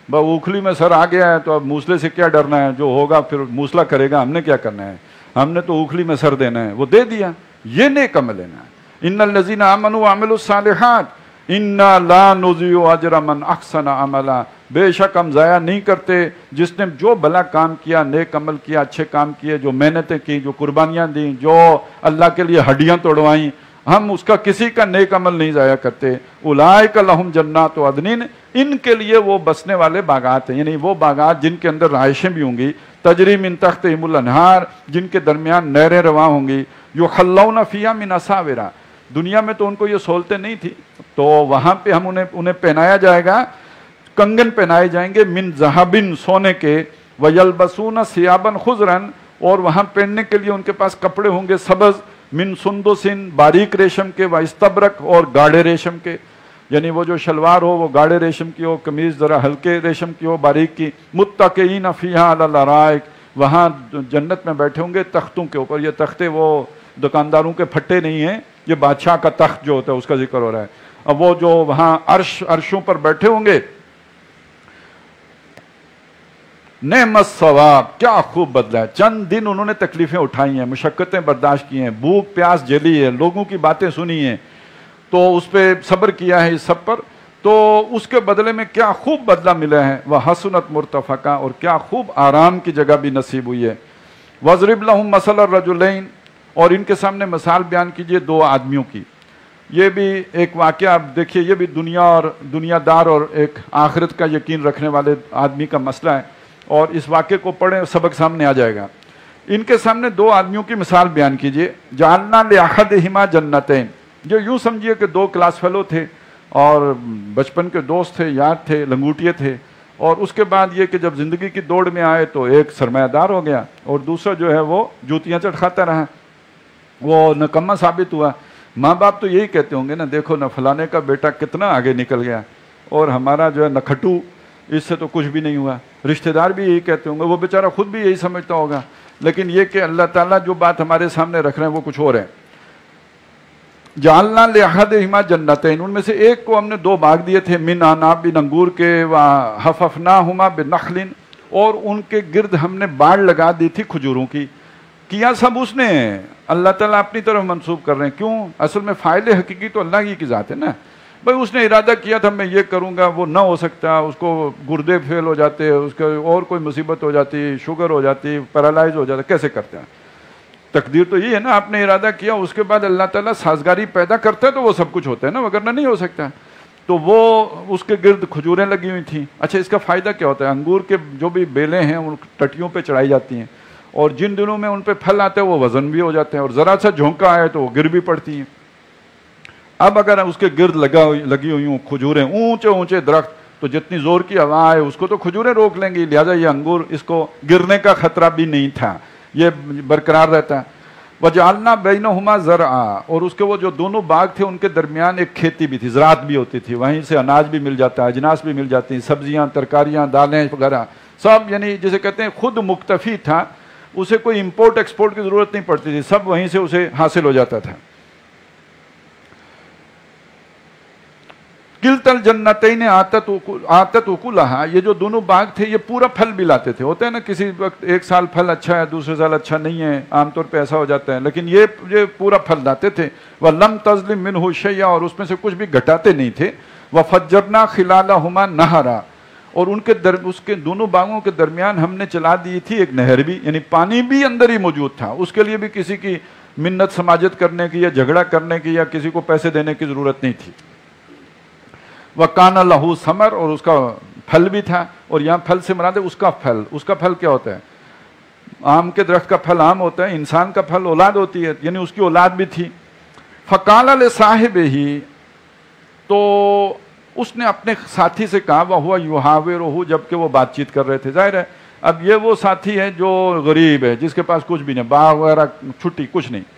اوکھلی میں سر آ گیا ہے تو اب موسلے سے کیا ڈرنا ہے، جو ہوگا پھر موسلا کرے گا، ہم نے کیا کرنا ہے، ہم نے تو اوکھلی میں سر دینا ہے، وہ دے دیا، یہ نیک عمل لینا ہے۔ ان الذین آمنوا وعملوا الصالحات انا لا نضیع اجر من احسن عملا، بے شک ہم ضائع نہیں کرتے جس نے جو بھلا کام کیا، نیک عمل کیا، اچھے کام کیے، جو محنتیں کی، جو قربانیاں دیں، جو اللہ کے لیے ہڈیاں توڑوائیں، ہم اس کا کسی کا نیک عمل نہیں ضائع کرتے۔ اولئک لہم جنات عدن، ان کے لیے وہ بسنے والے باغات ہیں، یعنی وہ باغات جن کے اندر رہائشیں بھی ہوں گی، تجری من تحتہم الانہار، جن کے درمیان نہریں رواں ہوں گی، یحلون فیہا من اساور، دنیا میں تو ان کو یہ سہولتیں نہیں تھی، تو وہاں پہ ہم انہیں پہنایا جائے گا، کنگن پہنائے جائیں گے، من ذہبن، سونے کے، ویلبسون ثیابا خضرا، اور وہاں پہننے کے لیے ان کے پاس کپڑے ہوں گے سبز، من سندسن، باریک ریشم کے، و استبرق، اور گاڑے ریشم کے، یعنی وہ جو شلوار ہو وہ گاڑے ریشم کی ہو، قمیض ذرا ہلکے ریشم کی ہو، باریک کی، متکئین فیہا علی الارائک، وہااں جنت میں بیٹھے ہوں گے تختوں کے اوپر، یہ تختے وہ دکانداروں کے پھٹے نہیں ہیں، یہ بادشاہ کا تخت جو ہوتا ہے اس کا ذکر ہو رہا ہے۔ اب وہ جو وہاں عرشوں پر بیٹھے ہوں گے، نعم الثواب، کیا خوب بدلہ ہے، چند دن انہوں نے تکلیفیں اٹھائی ہیں، مشقتیں برداشت کی ہیں، بھوک پیاس جھیلی ہے، لوگوں کی باتیں سنی ہیں، تو اس پہ صبر کیا ہے اس سب پر، تو اس کے بدلے میں کیا خوب بدلہ ملا ہے، وحسنت مرتفقہ، اور کیا خوب آرام کی جگہ بھی نصیب ہوئی ہے۔ وَاضْرِبْ لَهُمْ مَثَلَ الرَّجُلَيْنِ، اور ان کے سامنے مثال بیان کیجئے دو آدمیوں کی۔ یہ بھی ایک واقعہ آپ دیکھیے، یہ بھی دنیا دار اور ایک آخرت کا یقین رکھنے والے آدمی کا مسئلہ ہے، اور اس واقعے کو پڑھیں سبق سامنے آ جائے گا۔ ان کے سامنے دو آدمیوں کی مثال بیان کیجئے۔ جعلنا لأحدہما جنتین، جو یوں سمجھیے کہ دو کلاس فیلو تھے اور بچپن کے دوست تھے، یار تھے، لنگوٹیے تھے، اور اس کے بعد یہ کہ جب زندگی کی دوڑ میں آئے تو ایک سرمایہ دار ہو گیا اور دوسرا جو ہے وہ جوتیاں چٹکھاتا رہا، وہ نکما ثابت ہوا۔ ماں باپ تو یہی کہتے ہوں گے نا، دیکھو نہ فلانے کا بیٹا کتنا آگے نکل گیا اور ہمارا جو ہے نکھٹو، اس سے تو کچھ بھی نہیں ہوا۔ رشتہ دار بھی یہی کہتے ہوں گے، وہ بیچارہ خود بھی یہی سمجھتا ہوگا، لیکن یہ کہ اللہ تعالیٰ جو بات ہمارے سامنے رکھ رہے ہیں وہ کچھ اور ہے۔ جعلنا لأحدہما جنتین، ان میں سے ایک کو ہم نے دو باغ دیے تھے، من عناب، انگور کے، وحففناہما بنخل، اور ان کے گرد ہم نے باڑ لگا دی تھی کھجوروں کی۔ کیا سب اس نے، اللہ تعالیٰ اپنی طرف منسوب کر رہے ہیں، کیوں؟ اصل میں فائل حقیقی تو اللہ کی ذات ہے نا، بھائی اس نے ارادہ کیا تھا میں یہ کروں گا، وہ نہ ہو سکتا، اس کو گردے فیل ہو جاتے، اس کے اور کوئی مصیبت ہو جاتی، شوگر ہو جاتی، پیرالائز ہو جاتا، کیسے کرتے ہیں؟ تقدیر تو یہ ہے نا، آپ نے ارادہ کیا، اس کے بعد اللہ تعالیٰ سازگاری پیدا کرتا ہے تو وہ سب کچھ ہوتا ہے نا، وگرنہ نہیں ہو سکتا۔ تو وہ اس کے گرد کھجوریں لگی ہوئی تھیں۔ اچھا، اس کا فائدہ کیا ہوتا ہے؟ انگور کے جو بھی بیلیں ہیں ان ٹٹیوں پہ چڑھائی جاتی ہیں، اور جن دنوں میں ان پہ پھل آتے ہیں وہ وزن بھی ہو جاتے ہیں، اور ذرا سا جھونکا آئے تو وہ گر بھی پڑتی ہیں۔ اب اگر اس کے گرد لگی ہوئی ہوں کھجوریں، اونچے اونچے درخت، تو جتنی زور کی ہوا ہے اس کو تو کھجوریں روک لیں گی، لہذا یہ انگور اس کو گرنے کا خطرہ بھی نہیں تھا، یہ برقرار رہتا ہے۔ وَجَعَلْنَا بَيْنَهُمَا زَرْعًا، اور اس کے وہ جو دونوں باغ تھے ان کے درمیان ایک کھیتی بھی تھی، زراعت بھی ہوتی تھی، وہیں سے اناج بھی مل جاتا ہے، اجناس بھی مل جاتی ہیں، سبزیاں، ترکاریاں، دالیں وغیرہ سب، یعنی جسے کہتے ہیں خود مکتفی تھا، اسے کوئی امپورٹ ایکسپورٹ کی ضرورت نہیں پڑتی تھی، سب وہیں سے اسے حاصل ہو جاتا تھا۔ کلتا الجنتین آتت اکلہا، یہ جو دونوں باغ تھے یہ پورا پھل بھی لاتے تھے، ہوتا ہے نا کسی وقت ایک سال پھل اچھا ہے دوسرے سال اچھا نہیں ہے، عام طور پہ ایسا ہو جاتا ہے، لیکن یہ پورا پھل لاتے تھے۔ وَلَمْ تَظْلِمْ مِنْهُ شَيْئًا، اور اس میں سے کچھ بھی گھٹاتے نہیں تھے۔ وَفَجَّرْنَا خِلَالَهُمَا نَهَرًا، اور اس کے دونوں باغوں کے درمیان ہم نے چلا دی تھی ایک نہر بھی، یعنی پانی بھی اندر ہی موجود تھا، اس کے لیے بھی کسی کی منت سماجت کرنے کی یا جھگڑا کرنے کی یا کسی کو پیسے دینے کی ضرورت نہیں تھی۔ وَكَانَ لَهُ ثَمَرٌ، اور اس کا پھل بھی تھا، اور یہاں پھل سے مراد ہے اس کا پھل کیا ہوتا ہے؟ آم کے درخت کا پھل آم ہوتا ہے، انسان کا پھل اولاد ہوتی ہے، یعنی اس کی اولاد بھی تھی۔ فَقَالَ لِصَاحِبِهِ، تو اس نے اپنے ساتھی سے کہا، وَهُوَ يُحَاوِرُهُ، جبکہ وہ بات چیت کر رہے تھے، ظاہر ہے اب یہ وہ ساتھی ہے جو غریب ہے، جس کے پاس کچھ بھی نہیں، باغ وغیرہ چھٹی کچھ نہیں،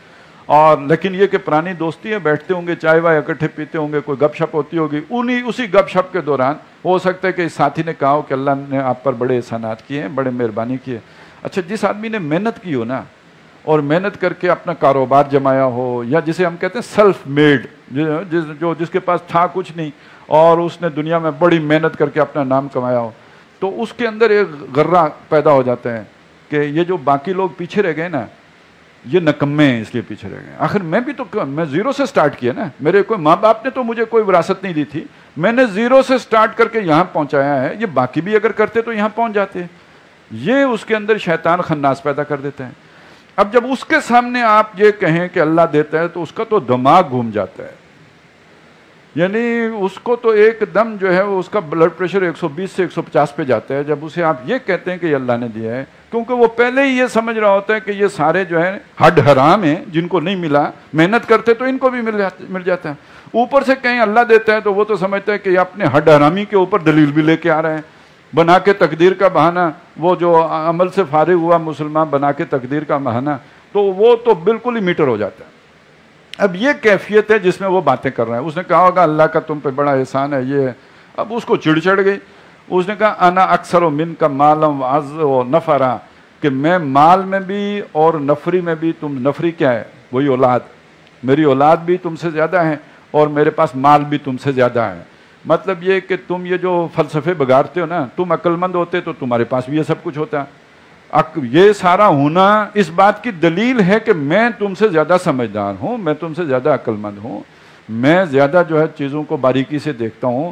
اور لیکن یہ کہ پرانی دوستی ہے، بیٹھتے ہوں گے چائے وائے اکٹھے پیتے ہوں گے، کوئی گپ شپ ہوتی ہوگی، اسی گپ شپ کے دوران ہو سکتا ہے کہ اس ساتھی نے کہا ہو کہ اللہ نے آپ پر بڑے احسانات کیے ہیں، بڑے مہربانی کی ہے۔ اچھا، جس آدمی نے محنت کی ہو نا، اور محنت کر کے اپنا کاروبار جمایا ہو، یا جسے ہم کہتے ہیں سیلف میڈ، جس کے پاس تھا کچھ نہیں اور اس نے دنیا میں بڑی محنت کر کے اپنا نام کمایا ہو، تو اس کے اندر ایک غرہ پیدا ہو جاتا ہے کہ یہ جو باقی لوگ پیچھے رہ گئے نا، یہ نکمے ہیں، اس لیے پیچھے رہ گئے، آخر میں زیرو سے سٹارٹ کیا نا، میرے کوئی ماں باپ نے تو مجھے کوئی وراثت نہیں دی تھی، میں نے زیرو سے سٹارٹ کر کے یہاں پہنچایا ہے، یہ باقی بھی اگر کرتے تو یہاں پہنچ جاتے۔ یہ اس کے اندر شیطان خناس پیدا کر دیتا ہے۔ اب جب اس کے سامنے آپ یہ کہیں کہ اللہ دیتا ہے تو اس کا تو دماغ گھوم جاتا ہے، یعنی اس کو تو ایک دم جو ہے اس کا بلڈ پریشر 120 سے 150 پہ جاتا ہے جب اسے آپ یہ کہتے ہیں کہ یہ اللہ نے دیا ہے، کیونکہ وہ پہلے ہی یہ سمجھ رہا ہوتا ہے کہ یہ سارے جو ہے ہڈ حرام ہیں، جن کو نہیں ملا، محنت کرتے تو ان کو بھی مل جاتا ہے، اوپر سے کہیں اللہ دیتا ہے تو وہ تو سمجھتا ہے کہ یہ اپنے ہڈ حرامی کے اوپر دلیل بھی لے کے آ رہے ہیں، بنا کے تقدیر کا بہانہ، وہ جو عمل سے فارغ ہوا مسلمان بنا کے تقدیر کا بہانہ، تو وہ تو بالکل ہی میٹر ہو جاتا ہے۔ اب یہ کیفیت ہے جس میں وہ باتیں کر رہے ہیں۔ اس نے کہا ہوگا اللہ کا تم پہ بڑا احسان ہے، یہ ہے۔ اب اس کو چڑھ گئی، اس نے کہا انا اکثر و من کا مالم وعز و نفرا، کہ میں مال میں بھی اور نفری میں بھی، تم نفری کیا ہے؟ وہی اولاد، میری اولاد بھی تم سے زیادہ ہے اور میرے پاس مال بھی تم سے زیادہ ہے۔ مطلب یہ کہ تم یہ جو فلسفے بگاڑتے ہو نا، تم عقل مند ہوتے تو تمہارے پاس بھی یہ سب کچھ ہوتا۔ یہ سارا ہونا اس بات کی دلیل ہے کہ میں تم سے زیادہ سمجھدار ہوں، میں تم سے زیادہ عقل مند ہوں، میں زیادہ جو ہے چیزوں کو باریکی سے دیکھتا ہوں۔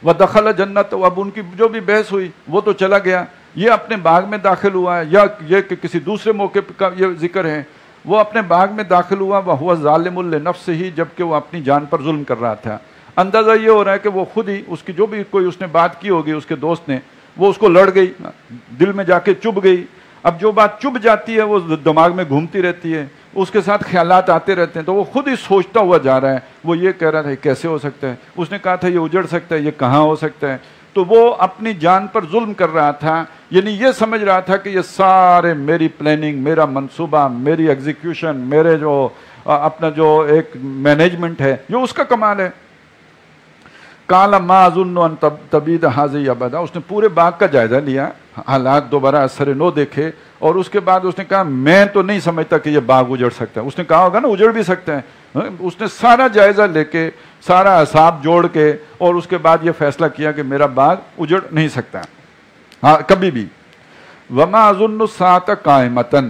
وَدَخَلَ جَنَّتَ، اب ان کی جو بھی بحث ہوئی وہ تو چلا گیا، یہ اپنے باغ میں داخل ہوا ہے، یا یہ کہ کسی دوسرے موقع کا یہ ذکر ہے، وہ اپنے باغ میں داخل ہوا، وَهُوَ ظَالِمٌ لِنَفْسِهِ، جبکہ وہ اپنی جان پر ظلم کر رہا تھا۔ اندازہ یہ ہو رہا ہے کہ وہ خود ہی، اس کی جو بھی کوئی اس نے بات کی ہوگی اس کے دوست نے، وہ اس کو لڑ گئی، دل میں جا کے چبھ گئی۔ اب جو بات چبھ جاتی ہے وہ دماغ میں گھومتی رہتی ہے، اس کے ساتھ خیالات آتے رہتے ہیں، تو وہ خود ہی سوچتا ہوا جا رہا ہے۔ وہ یہ کہہ رہا تھا کیسے ہو سکتا ہے، اس نے کہا تھا یہ اجڑ سکتا ہے، یہ کہاں ہو سکتا ہے، تو وہ اپنی جان پر ظلم کر رہا تھا، یعنی یہ سمجھ رہا تھا کہ یہ سارے میری پلاننگ، میرا منصوبہ، میری ایگزیکیوشن، میرے جو اپنا جو ایک مینجمنٹ ہے، یہ اس کا کمال ہے۔ قال ما اظن ان تبید هذه ابدا، اس نے پورے باغ کا جائزہ لیا، حالات دوبارہ اثر نو دیکھے، اور اس کے بعد اس نے کہا میں تو نہیں سمجھتا کہ یہ باغ اجڑ سکتا ہے۔ اس نے کہا ہوگا نا اجڑ بھی سکتا ہے، اس نے سارا جائزہ لے کے، سارا حساب جوڑ کے، اور اس کے بعد یہ فیصلہ کیا کہ میرا باغ اجڑ نہیں سکتا، ہاں کبھی بھی۔ وما اظن الساعة قائمة،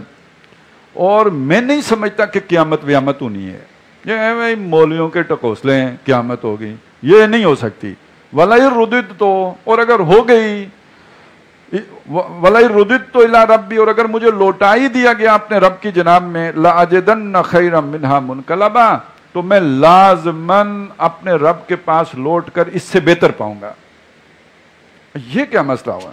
اور میں نہیں سمجھتا کہ قیامت ویامت ہونی ہے، یہ مولویوں کے ٹکوسلے ہیں، قیامت ہوگی، یہ نہیں ہو سکتی۔ وَلَئِن رُدِدْتُ، اور اگر ہو گئی، وَلَئِن رُدِدْتُ إِلَىٰ رَبِّي، اور اگر مجھے لوٹا ہی دیا گیا اپنے رب کی جناب میں، لَأَجِدَنَّ خَيْرًا مِنْهَا مُنْقَلَبًا، تو میں لازماً اپنے رب کے پاس لوٹ کر اس سے بہتر پاؤں گا۔ یہ کیا مسئلہ ہوا؟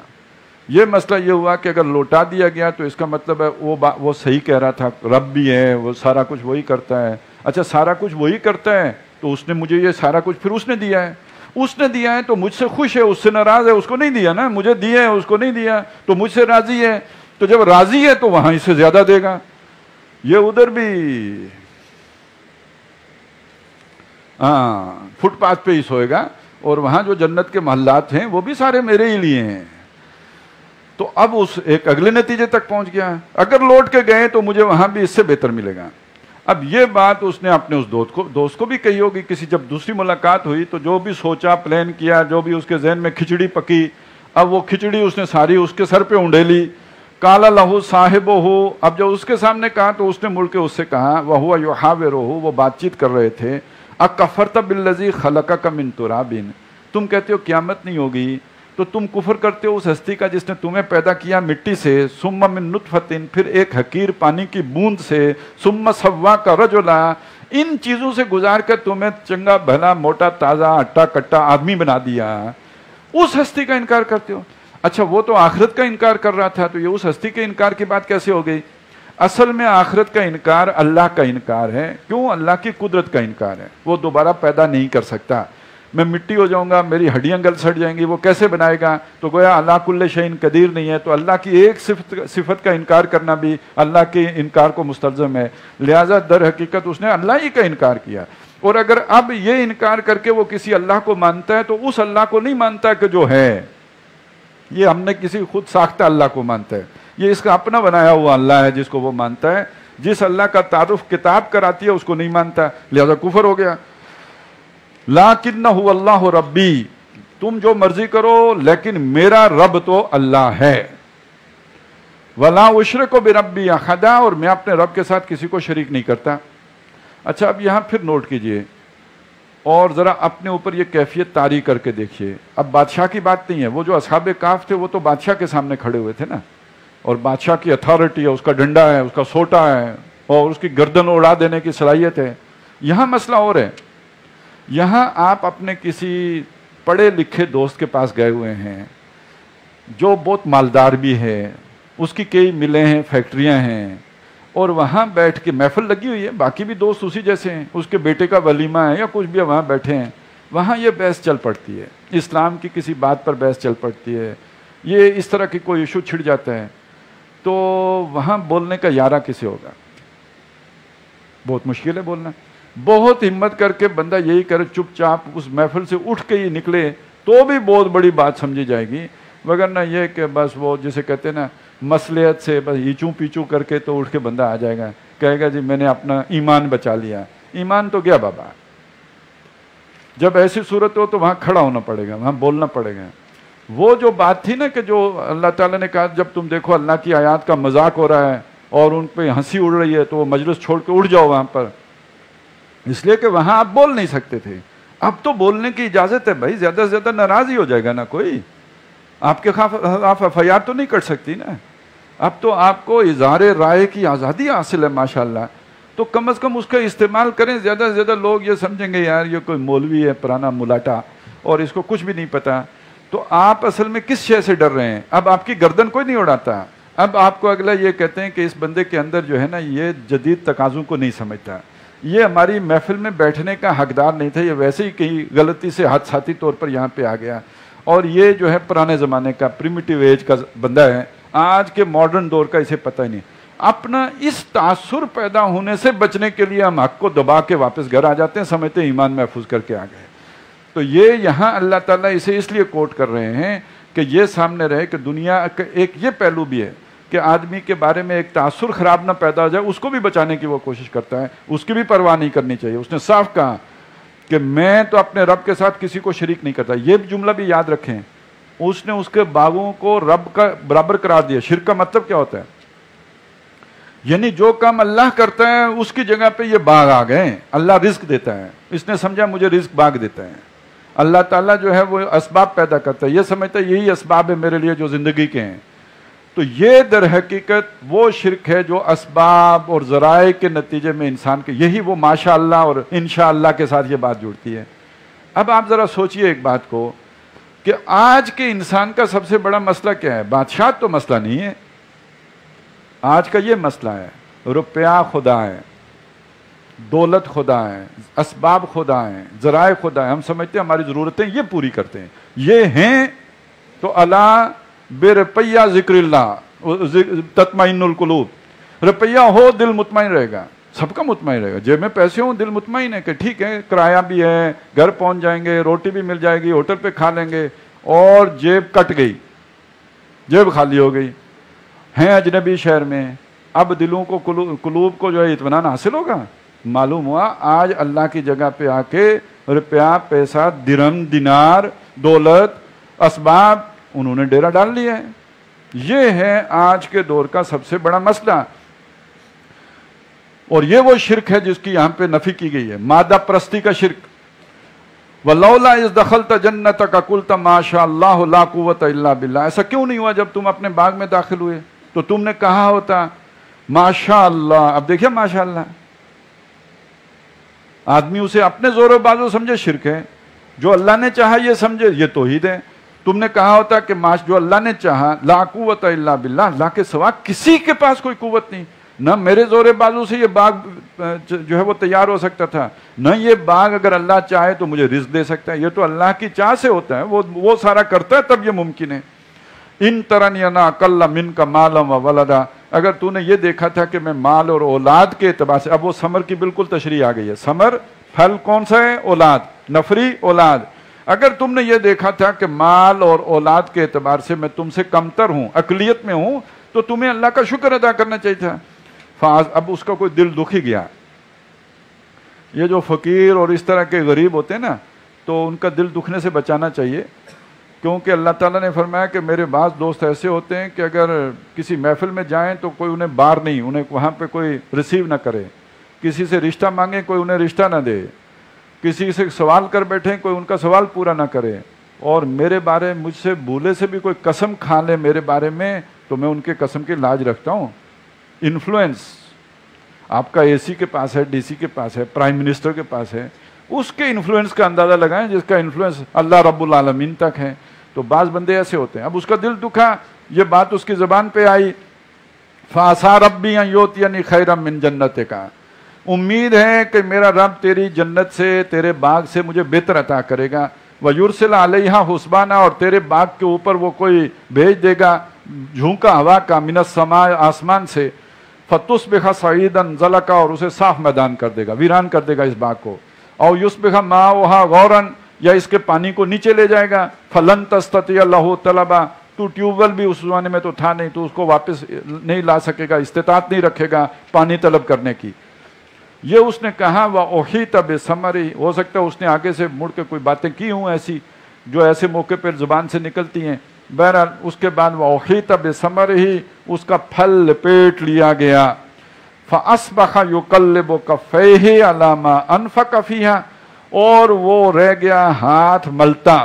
یہ مسئلہ یہ ہوا کہ اگر لوٹا دیا گیا تو اس کا مطلب ہے وہ صحیح کہہ رہا تھا، رب بھی ہے، وہ سارا کچھ وہی کرتا ہے، اچھا سارا کچھ وہی کرتا ہے تو اس نے مجھے یہ سارا کچھ پھر اس نے دیا ہے، اس نے دیا ہے تو مجھ سے خوش ہے، اس سے ناراض ہے، اس کو نہیں دیا نا، مجھے دیا ہے اس کو نہیں دیا تو مجھ سے راضی ہے، تو جب راضی ہے تو وہاں اس سے زیادہ دے گا، یہ ادھر بھی فٹ پاتھ پہ ہی سوئے گا، اور وہاں جو جنت کے محلات ہیں وہ بھی سارے میرے ہی لیے ہیں۔ تو اب اس ایک اگلے نتیجے تک پہنچ گیا، اگر لوٹ کے گئے تو مجھے وہاں بھی اس سے بہتر ملے گا۔ اب یہ بات اس نے اپنے اس دوست کو بھی کہی ہوگی، کسی جب دوسری ملاقات ہوئی تو جو بھی سوچا پلان کیا، جو بھی اس کے ذہن میں کھچڑی پکی، اب وہ کھچڑی اس نے ساری اس کے سر پہ اونڈیلی۔ کالا لہو صاحب ہو، اب جب اس کے سامنے کہا تو اس نے مڑ کے اس سے کہا وہو یحاورہ، وہ بات چیت کر رہے تھے، اکفرت بالذی خلقک من تراب، تم کہتے ہو قیامت نہیں ہوگی تو تم کفر کرتے ہو اس ہستی کا جس نے تمہیں پیدا کیا مٹی سے، ثم من نطفۃ، پھر ایک حقیر پانی کی بوند سے، ثم سواک رجلا، ان چیزوں سے گزار کر تمہیں چنگا بھلا موٹا تازہ اٹا کٹا آدمی بنا دیا، اس ہستی کا انکار کرتے ہو۔ اچھا وہ تو آخرت کا انکار کر رہا تھا، تو یہ اس ہستی کے انکار کی بات کیسے ہو گئی؟ اصل میں آخرت کا انکار اللہ کا انکار ہے، کیوں؟ اللہ کی قدرت کا انکار ہے، وہ دوبارہ پیدا نہیں کر سکتا، میں مٹی ہو جاؤں گا، میری ہڈیاں گل سڑ جائیں گی، وہ کیسے بنائے گا؟ تو گویا اللہ کل شیء قدیر نہیں ہے، تو اللہ کی ایک صفت کا انکار کرنا بھی اللہ کے انکار کو مستلزم ہے، لہذا در حقیقت اس نے اللہ ہی کا انکار کیا۔ اور اگر اب یہ انکار کر کے وہ کسی اللہ کو مانتا ہے تو اس اللہ کو نہیں مانتا کہ جو ہے، یہ ہم نے کسی خود ساختہ اللہ کو مانتا ہے، یہ اس کا اپنا بنایا ہوا اللہ ہے جس کو وہ مانتا ہے، جس اللہ کا تعارف کتاب کراتی ہے اس کو نہیں مانتا، لہذا کفر ہو گیا۔ لیکنہ اللہ ربی، تم جو مرضی کرو لیکن میرا رب تو اللہ ہے، ولا اشرک بربی احدا، اور میں اپنے رب کے ساتھ کسی کو شریک نہیں کرتا۔ اچھا اب یہاں پھر نوٹ کیجئے اور ذرا اپنے اوپر یہ کیفیت طاری کر کے دیکھیے، اب بادشاہ کی بات نہیں ہے، وہ جو اصحاب کہف تھے وہ تو بادشاہ کے سامنے کھڑے ہوئے تھے نا، اور بادشاہ کی اتھارٹی ہے، اس کا ڈنڈا ہے، اس کا سوٹا ہے، اور اس کی گردن اڑا دینے کی صلاحیت ہے۔ یہاں مسئلہ اور ہے، یہاں آپ اپنے کسی پڑھے لکھے دوست کے پاس گئے ہوئے ہیں جو بہت مالدار بھی ہے، اس کی کئی ملیں ہیں، فیکٹریاں ہیں، اور وہاں بیٹھ کے محفل لگی ہوئی ہے، باقی بھی دوست اسی جیسے ہیں، اس کے بیٹے کا ولیمہ ہے یا کچھ بھی ہے، وہاں بیٹھے ہیں، وہاں یہ بحث چل پڑتی ہے، اسلام کی کسی بات پر بحث چل پڑتی ہے، یہ اس طرح کی کوئی ایشو چھڑ جاتا ہے، تو وہاں بولنے کا یارہ کسے ہوگا؟ بہت مشکل ہے بولنا، بہت ہمت کر کے بندہ یہی کرے چپ چاپ اس محفل سے اٹھ کے ہی نکلے تو بھی بہت بڑی بات سمجھی جائے گی، وگرنہ یہ کہ بس وہ جسے کہتے ہیں نا مصلحت سے بس ایچوں پیچوں کر کے تو اٹھ کے بندہ آ جائے گا، کہے گا جی میں نے اپنا ایمان بچا لیا، ایمان تو گیا بابا۔ جب ایسی صورت ہو تو وہاں کھڑا ہونا پڑے گا، وہاں بولنا پڑے گا۔ وہ جو بات تھی نا کہ جو اللہ تعالیٰ نے کہا جب تم دیکھو اللہ کی آیات کا مذاق ہو رہا ہے اور ان پہ ہنسی اڑ رہی ہے تو وہ مجلس چھوڑ کے اٹھ جاؤ وہاں پر، اس لیے کہ وہاں آپ بول نہیں سکتے تھے، اب تو بولنے کی اجازت ہے بھائی، زیادہ سے زیادہ ناراض ہی ہو جائے گا نا کوئی، آپ کے خلاف ایف آئی آر تو نہیں کر سکتی نا، اب تو آپ کو اظہار رائے کی آزادی حاصل ہے ماشاءاللہ، تو کم از کم اس کا استعمال کریں، زیادہ سے زیادہ لوگ یہ سمجھیں گے یار یہ کوئی مولوی ہے پرانا ملاٹا اور اس کو کچھ بھی نہیں پتا، تو آپ اصل میں کس شے سے ڈر رہے ہیں؟ اب آپ کی گردن کوئی نہیں اڑاتا، اب آپ کو اگلا یہ کہتے ہیں کہ اس بندے کے اندر جو ہے نا یہ جدید تقاضوں کو نہیں سمجھتا، یہ ہماری محفل میں بیٹھنے کا حقدار نہیں تھا، یہ ویسے ہی کہیں غلطی سے حادثاتی طور پر یہاں پہ آ گیا، اور یہ جو ہے پرانے زمانے کا پریمیٹیو ایج کا بندہ ہے، آج کے ماڈرن دور کا اسے پتہ ہی نہیں۔ اپنا اس تاثر پیدا ہونے سے بچنے کے لیے ہم حق کو دبا کے واپس گھر آ جاتے ہیں، سمجھتے ہیں ایمان محفوظ کر کے آ گئے۔ تو یہ یہاں اللہ تعالیٰ اسے اس لیے کوٹ کر رہے ہیں کہ یہ سامنے رہے کہ دنیا کا ایک یہ پہلو بھی ہے کہ آدمی کے بارے میں ایک تاثر خراب نہ پیدا ہو جائے، اس کو بھی بچانے کی وہ کوشش کرتا ہے، اس کی بھی پرواہ نہیں کرنی چاہیے۔ اس نے صاف کہا کہ میں تو اپنے رب کے ساتھ کسی کو شریک نہیں کرتا، یہ جملہ بھی یاد رکھیں، اس نے اس کے باغوں کو رب کا برابر قرار دیا۔ شرک کا مطلب کیا ہوتا ہے؟ یعنی جو کام اللہ کرتا ہے اس کی جگہ پہ یہ باغ آ گئے، اللہ رزق دیتا ہے، اس نے سمجھا مجھے رزق باغ دیتا ہے، اللہ تعالیٰ جو ہے وہ اسباب پیدا کرتا ہے، یہ سمجھتا ہے یہی اسباب ہے میرے لیے جو زندگی کے ہیں، تو یہ در حقیقت وہ شرک ہے جو اسباب اور ذرائع کے نتیجے میں انسان کے، یہی وہ ماشاءاللہ اور انشاءاللہ کے ساتھ یہ بات جڑتی ہے۔ اب آپ ذرا سوچئے ایک بات کو کہ آج کے انسان کا سب سے بڑا مسئلہ کیا ہے؟ بادشاہ تو مسئلہ نہیں ہے، آج کا یہ مسئلہ ہے روپیہ خدا ہے، دولت خدا ہے، اسباب خدا ہیں، ذرائع خدا ہیں، ہم سمجھتے ہیں ہماری ضرورتیں یہ پوری کرتے ہیں، یہ ہیں تو اللہ بے روپیہ ذکر اللہ تطمئن القلوب، روپیہ ہو دل مطمئن رہے گا، سب کا مطمئن رہے گا، جیب میں پیسے ہوں دل مطمئن ہے کہ ٹھیک ہے کرایہ بھی ہے، گھر پہنچ جائیں گے، روٹی بھی مل جائے گی، ہوٹل پہ کھا لیں گے، اور جیب کٹ گئی، جیب خالی ہو گئی، ہیں اجنبی شہر میں، اب دلوں کو قلوب کو جو ہے اطمینان حاصل ہوگا؟ معلوم ہوا آج اللہ کی جگہ پہ آ کے روپیہ پیسہ درہم دینار دولت اسباب انہوں نے ڈیرا ڈال لیا ہے۔ یہ ہے آج کے دور کا سب سے بڑا مسئلہ، اور یہ وہ شرک ہے جس کی یہاں پہ نفی کی گئی ہے، مادہ پرستی کا شرک۔ وَلَوْلَا إِذْ دَخَلْتَ جَنَّتَكَ قُلْتَ مَا شَاءَ اللَّهُ لَا قُوَّةَ إِلَّا بِاللَّهِ، ایسا کیوں نہیں ہوا جب تم اپنے باغ میں داخل ہوئے تو تم نے کہا ہوتا ماشاء اللہ؟ اب دیکھیں ماشاء اللہ، آدمی اسے اپنے زور و بازو سمجھے شرک ہے، جو اللہ نے چاہا یہ سمجھے یہ توحید ہے۔ تم نے کہا ہوتا کہ جو اللہ نے چاہا لا قوت الا باللہ، اللہ کے سوا کسی کے پاس کوئی قوت نہیں، نہ میرے زور بازو سے یہ باغ جو ہے وہ تیار ہو سکتا تھا، نہ یہ باغ اگر اللہ چاہے تو مجھے رزق دے سکتا ہے، یہ تو اللہ کی چاہ سے ہوتا ہے، وہ سارا کرتا ہے تب یہ ممکن ہے۔ ان ترنی انا اقل منک مالا و ولدا، اگر تو نے یہ دیکھا تھا کہ میں مال اور اولاد کے اعتبار سے، اب وہ ثمر کی بالکل تشریح آ گئی ہے، ثمر پھل کون سا ہے؟ اولاد، نفری اولاد، اگر تم نے یہ دیکھا تھا کہ مال اور اولاد کے اعتبار سے میں تم سے کمتر ہوں، اقلیت میں ہوں، تو تمہیں اللہ کا شکر ادا کرنا چاہیے تھا۔ اب اس کا کوئی دل دکھ ہی گیا۔ یہ جو فقیر اور اس طرح کے غریب ہوتے ہیں نا، تو ان کا دل دکھنے سے بچانا چاہیے، کیونکہ اللہ تعالیٰ نے فرمایا کہ میرے بعض دوست ایسے ہوتے ہیں کہ اگر کسی محفل میں جائیں تو کوئی انہیں بار نہیں، انہیں وہاں پہ کوئی ریسیو نہ کرے، کسی سے رشتہ مانگے کوئی انہیں رشتہ نہ دے، کسی سے سوال کر بیٹھے کوئی ان کا سوال پورا نہ کرے، اور میرے بارے مجھ سے بھولے سے بھی کوئی قسم کھا لے میرے بارے میں تو میں ان کے قسم کی لاج رکھتا ہوں۔ انفلوئنس آپ کا اے سی کے پاس ہے، ڈی سی کے پاس ہے، پرائم منسٹر کے پاس ہے، اس کے انفلوئنس کا اندازہ لگائیں جس کا انفلوئنس اللہ رب العالمین تک ہے۔ تو بعض بندے ایسے ہوتے ہیں، اب اس کا دل دکھا، یہ بات اس کی زبان پہ آئی، فَعَسَىٰ رَبِّي أَن يُؤْتِيَنِي خَيْرًا مِّن جَنَّتِكَ، امید ہے کہ میرا رب تیری جنت سے، تیرے باغ سے مجھے بہتر عطا کرے گا، وَيُرْسِلَ عَلَيْهَا حُسْبَانًا، اور تیرے باغ کے اوپر وہ کوئی بھیج دے گا جھونکا ہوا کا، مِنَ السَّمَاءِ آسمان سے، فَتُصْبِحَ صَعِيدًا زَلَقًا، اور اسے صاف میدان کر دے گا، ویران کر دے گا اس باغ کو، اور يُصْبِحَ مَاؤُهَا غَوْرًا، یا اس کے پانی کو نیچے لے جائے گا، فَلَن تَسْتَطِيعَ لَهُ طَلَبًا، تو ٹیوب ویل بھی اس زمانے میں تو تھا نہیں، تو اس کو واپس نہیں لا سکے گا، استطاعت نہیں رکھے گا پانی طلب کرنے کی۔ یہ اس نے کہا وَأُحِيطَ بِثَمَرِهِ، ہو سکتا ہے اس نے آگے سے مڑ کے کوئی باتیں کی ہوں ایسی جو ایسے موقع پر زبان سے نکلتی ہیں، بہرحال اس کے بعد وَأُحِيطَ بِثَمَرِهِ، اس کا پھل لپیٹ لیا گیا، فَأَصْبَحَ يُقَلِّبُ كَفَّيْهِ عَلَىٰ مَا أَنفَقَ فِيهَا، اور وہ رہ گیا ہاتھ ملتا،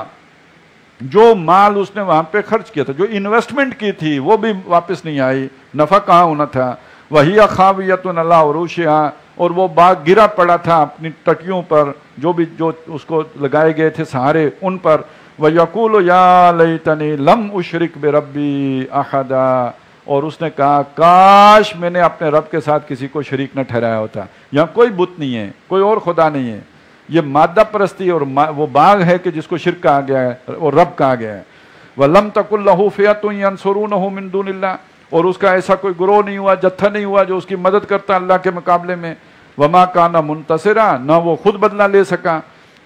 جو مال اس نے وہاں پہ خرچ کیا تھا، جو انویسٹمنٹ کی تھی وہ بھی واپس نہیں آئی، نفع کہاں ہونا تھا، وَهِيَ خَاوِيَةٌ عَلَىٰ عُرُوشِهَا، اور وہ باغ گرا پڑا تھا اپنی ٹٹیوں پر، جو اس کو لگائے گئے تھے سہارے ان پر، وَيَقُولُ يَا لَيْتَنِي لَمْ أُشْرِكْ بِرَبِّي أَحَدًا، اور اس نے کہا کاش میں نے اپنے رب کے ساتھ کسی کو شریک نہ ٹھہرایا ہوتا، یہاں کوئی بت نہیں ہے، کوئی اور خدا نہیں ہے، یہ مادہ پرستی اور وہ باغ ہے کہ جس کو شرک کہا گیا ہے اور رب کہا گیا ہے۔ وَلَمْ تَكُنْ لَهُ فِئَةٌ يَنْصُرُونَهُ مِن دُونِ اللَّهِ، اور اس کا ایسا کوئی گروہ نہیں ہوا، جتھا نہیں ہوا جو اس کی مدد کرتا اللہ کے مقابلے میں، وَمَا كَانَ مُنْتَصِرًا، نہ وہ خود بدلہ لے سکا،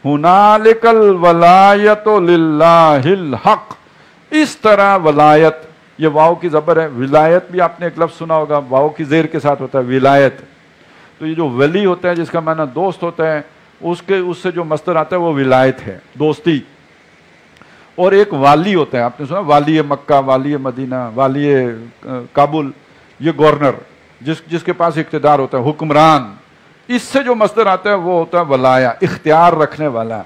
هُنَالِكَ الْوَلَایَةُ لِلَّهِ الْحَقِّ، اس طرح ولایت، یہ واو کی زبر ہے، ولایت بھی آپ نے ایک لفظ سنا ہوگا، واو کی زیر کے ساتھ ہوتا ہے ولایت، تو یہ جو ولی ہوتا ہے جس کا معنی دوست ہوتا ہے، اس سے جو مصدر آتا ہے وہ ولایت ہے، دوستی۔ اور ایک والی ہوتا ہے، آپ نے سنا والی مکہ، والی مدینہ، والی کابل، یہ گورنر جس کے پاس اقتدار ہوتا ہے، حکمران، اس سے جو مصدر آتا ہے وہ ہوتا ہے ولایا، اختیار رکھنے والا۔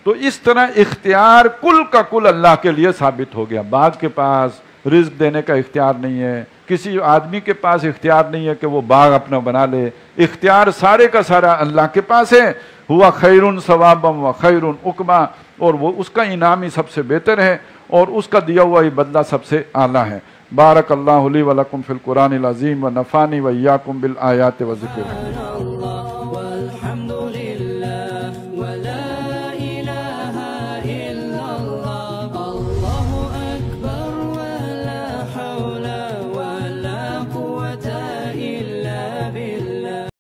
تو اس طرح اختیار کل کا کل اللہ کے لیے ثابت ہو گیا، باغ کے پاس رزق دینے کا اختیار نہیں ہے، کسی آدمی کے پاس اختیار نہیں ہے کہ وہ باغ اپنا بنا لے، اختیار سارے کا سارا اللہ کے پاس ہے، ہوا خیرن ثوابم و خیرن عقبا، اور وہ اس کا انعام ہی سب سے بہتر ہے اور اس کا دیا ہوا ہی بدلہ سب سے اعلیٰ ہے۔ بارک اللہ لی و لکم فی القرآن العظیم و نفعنی و ایاکم بالآیات و ذکر۔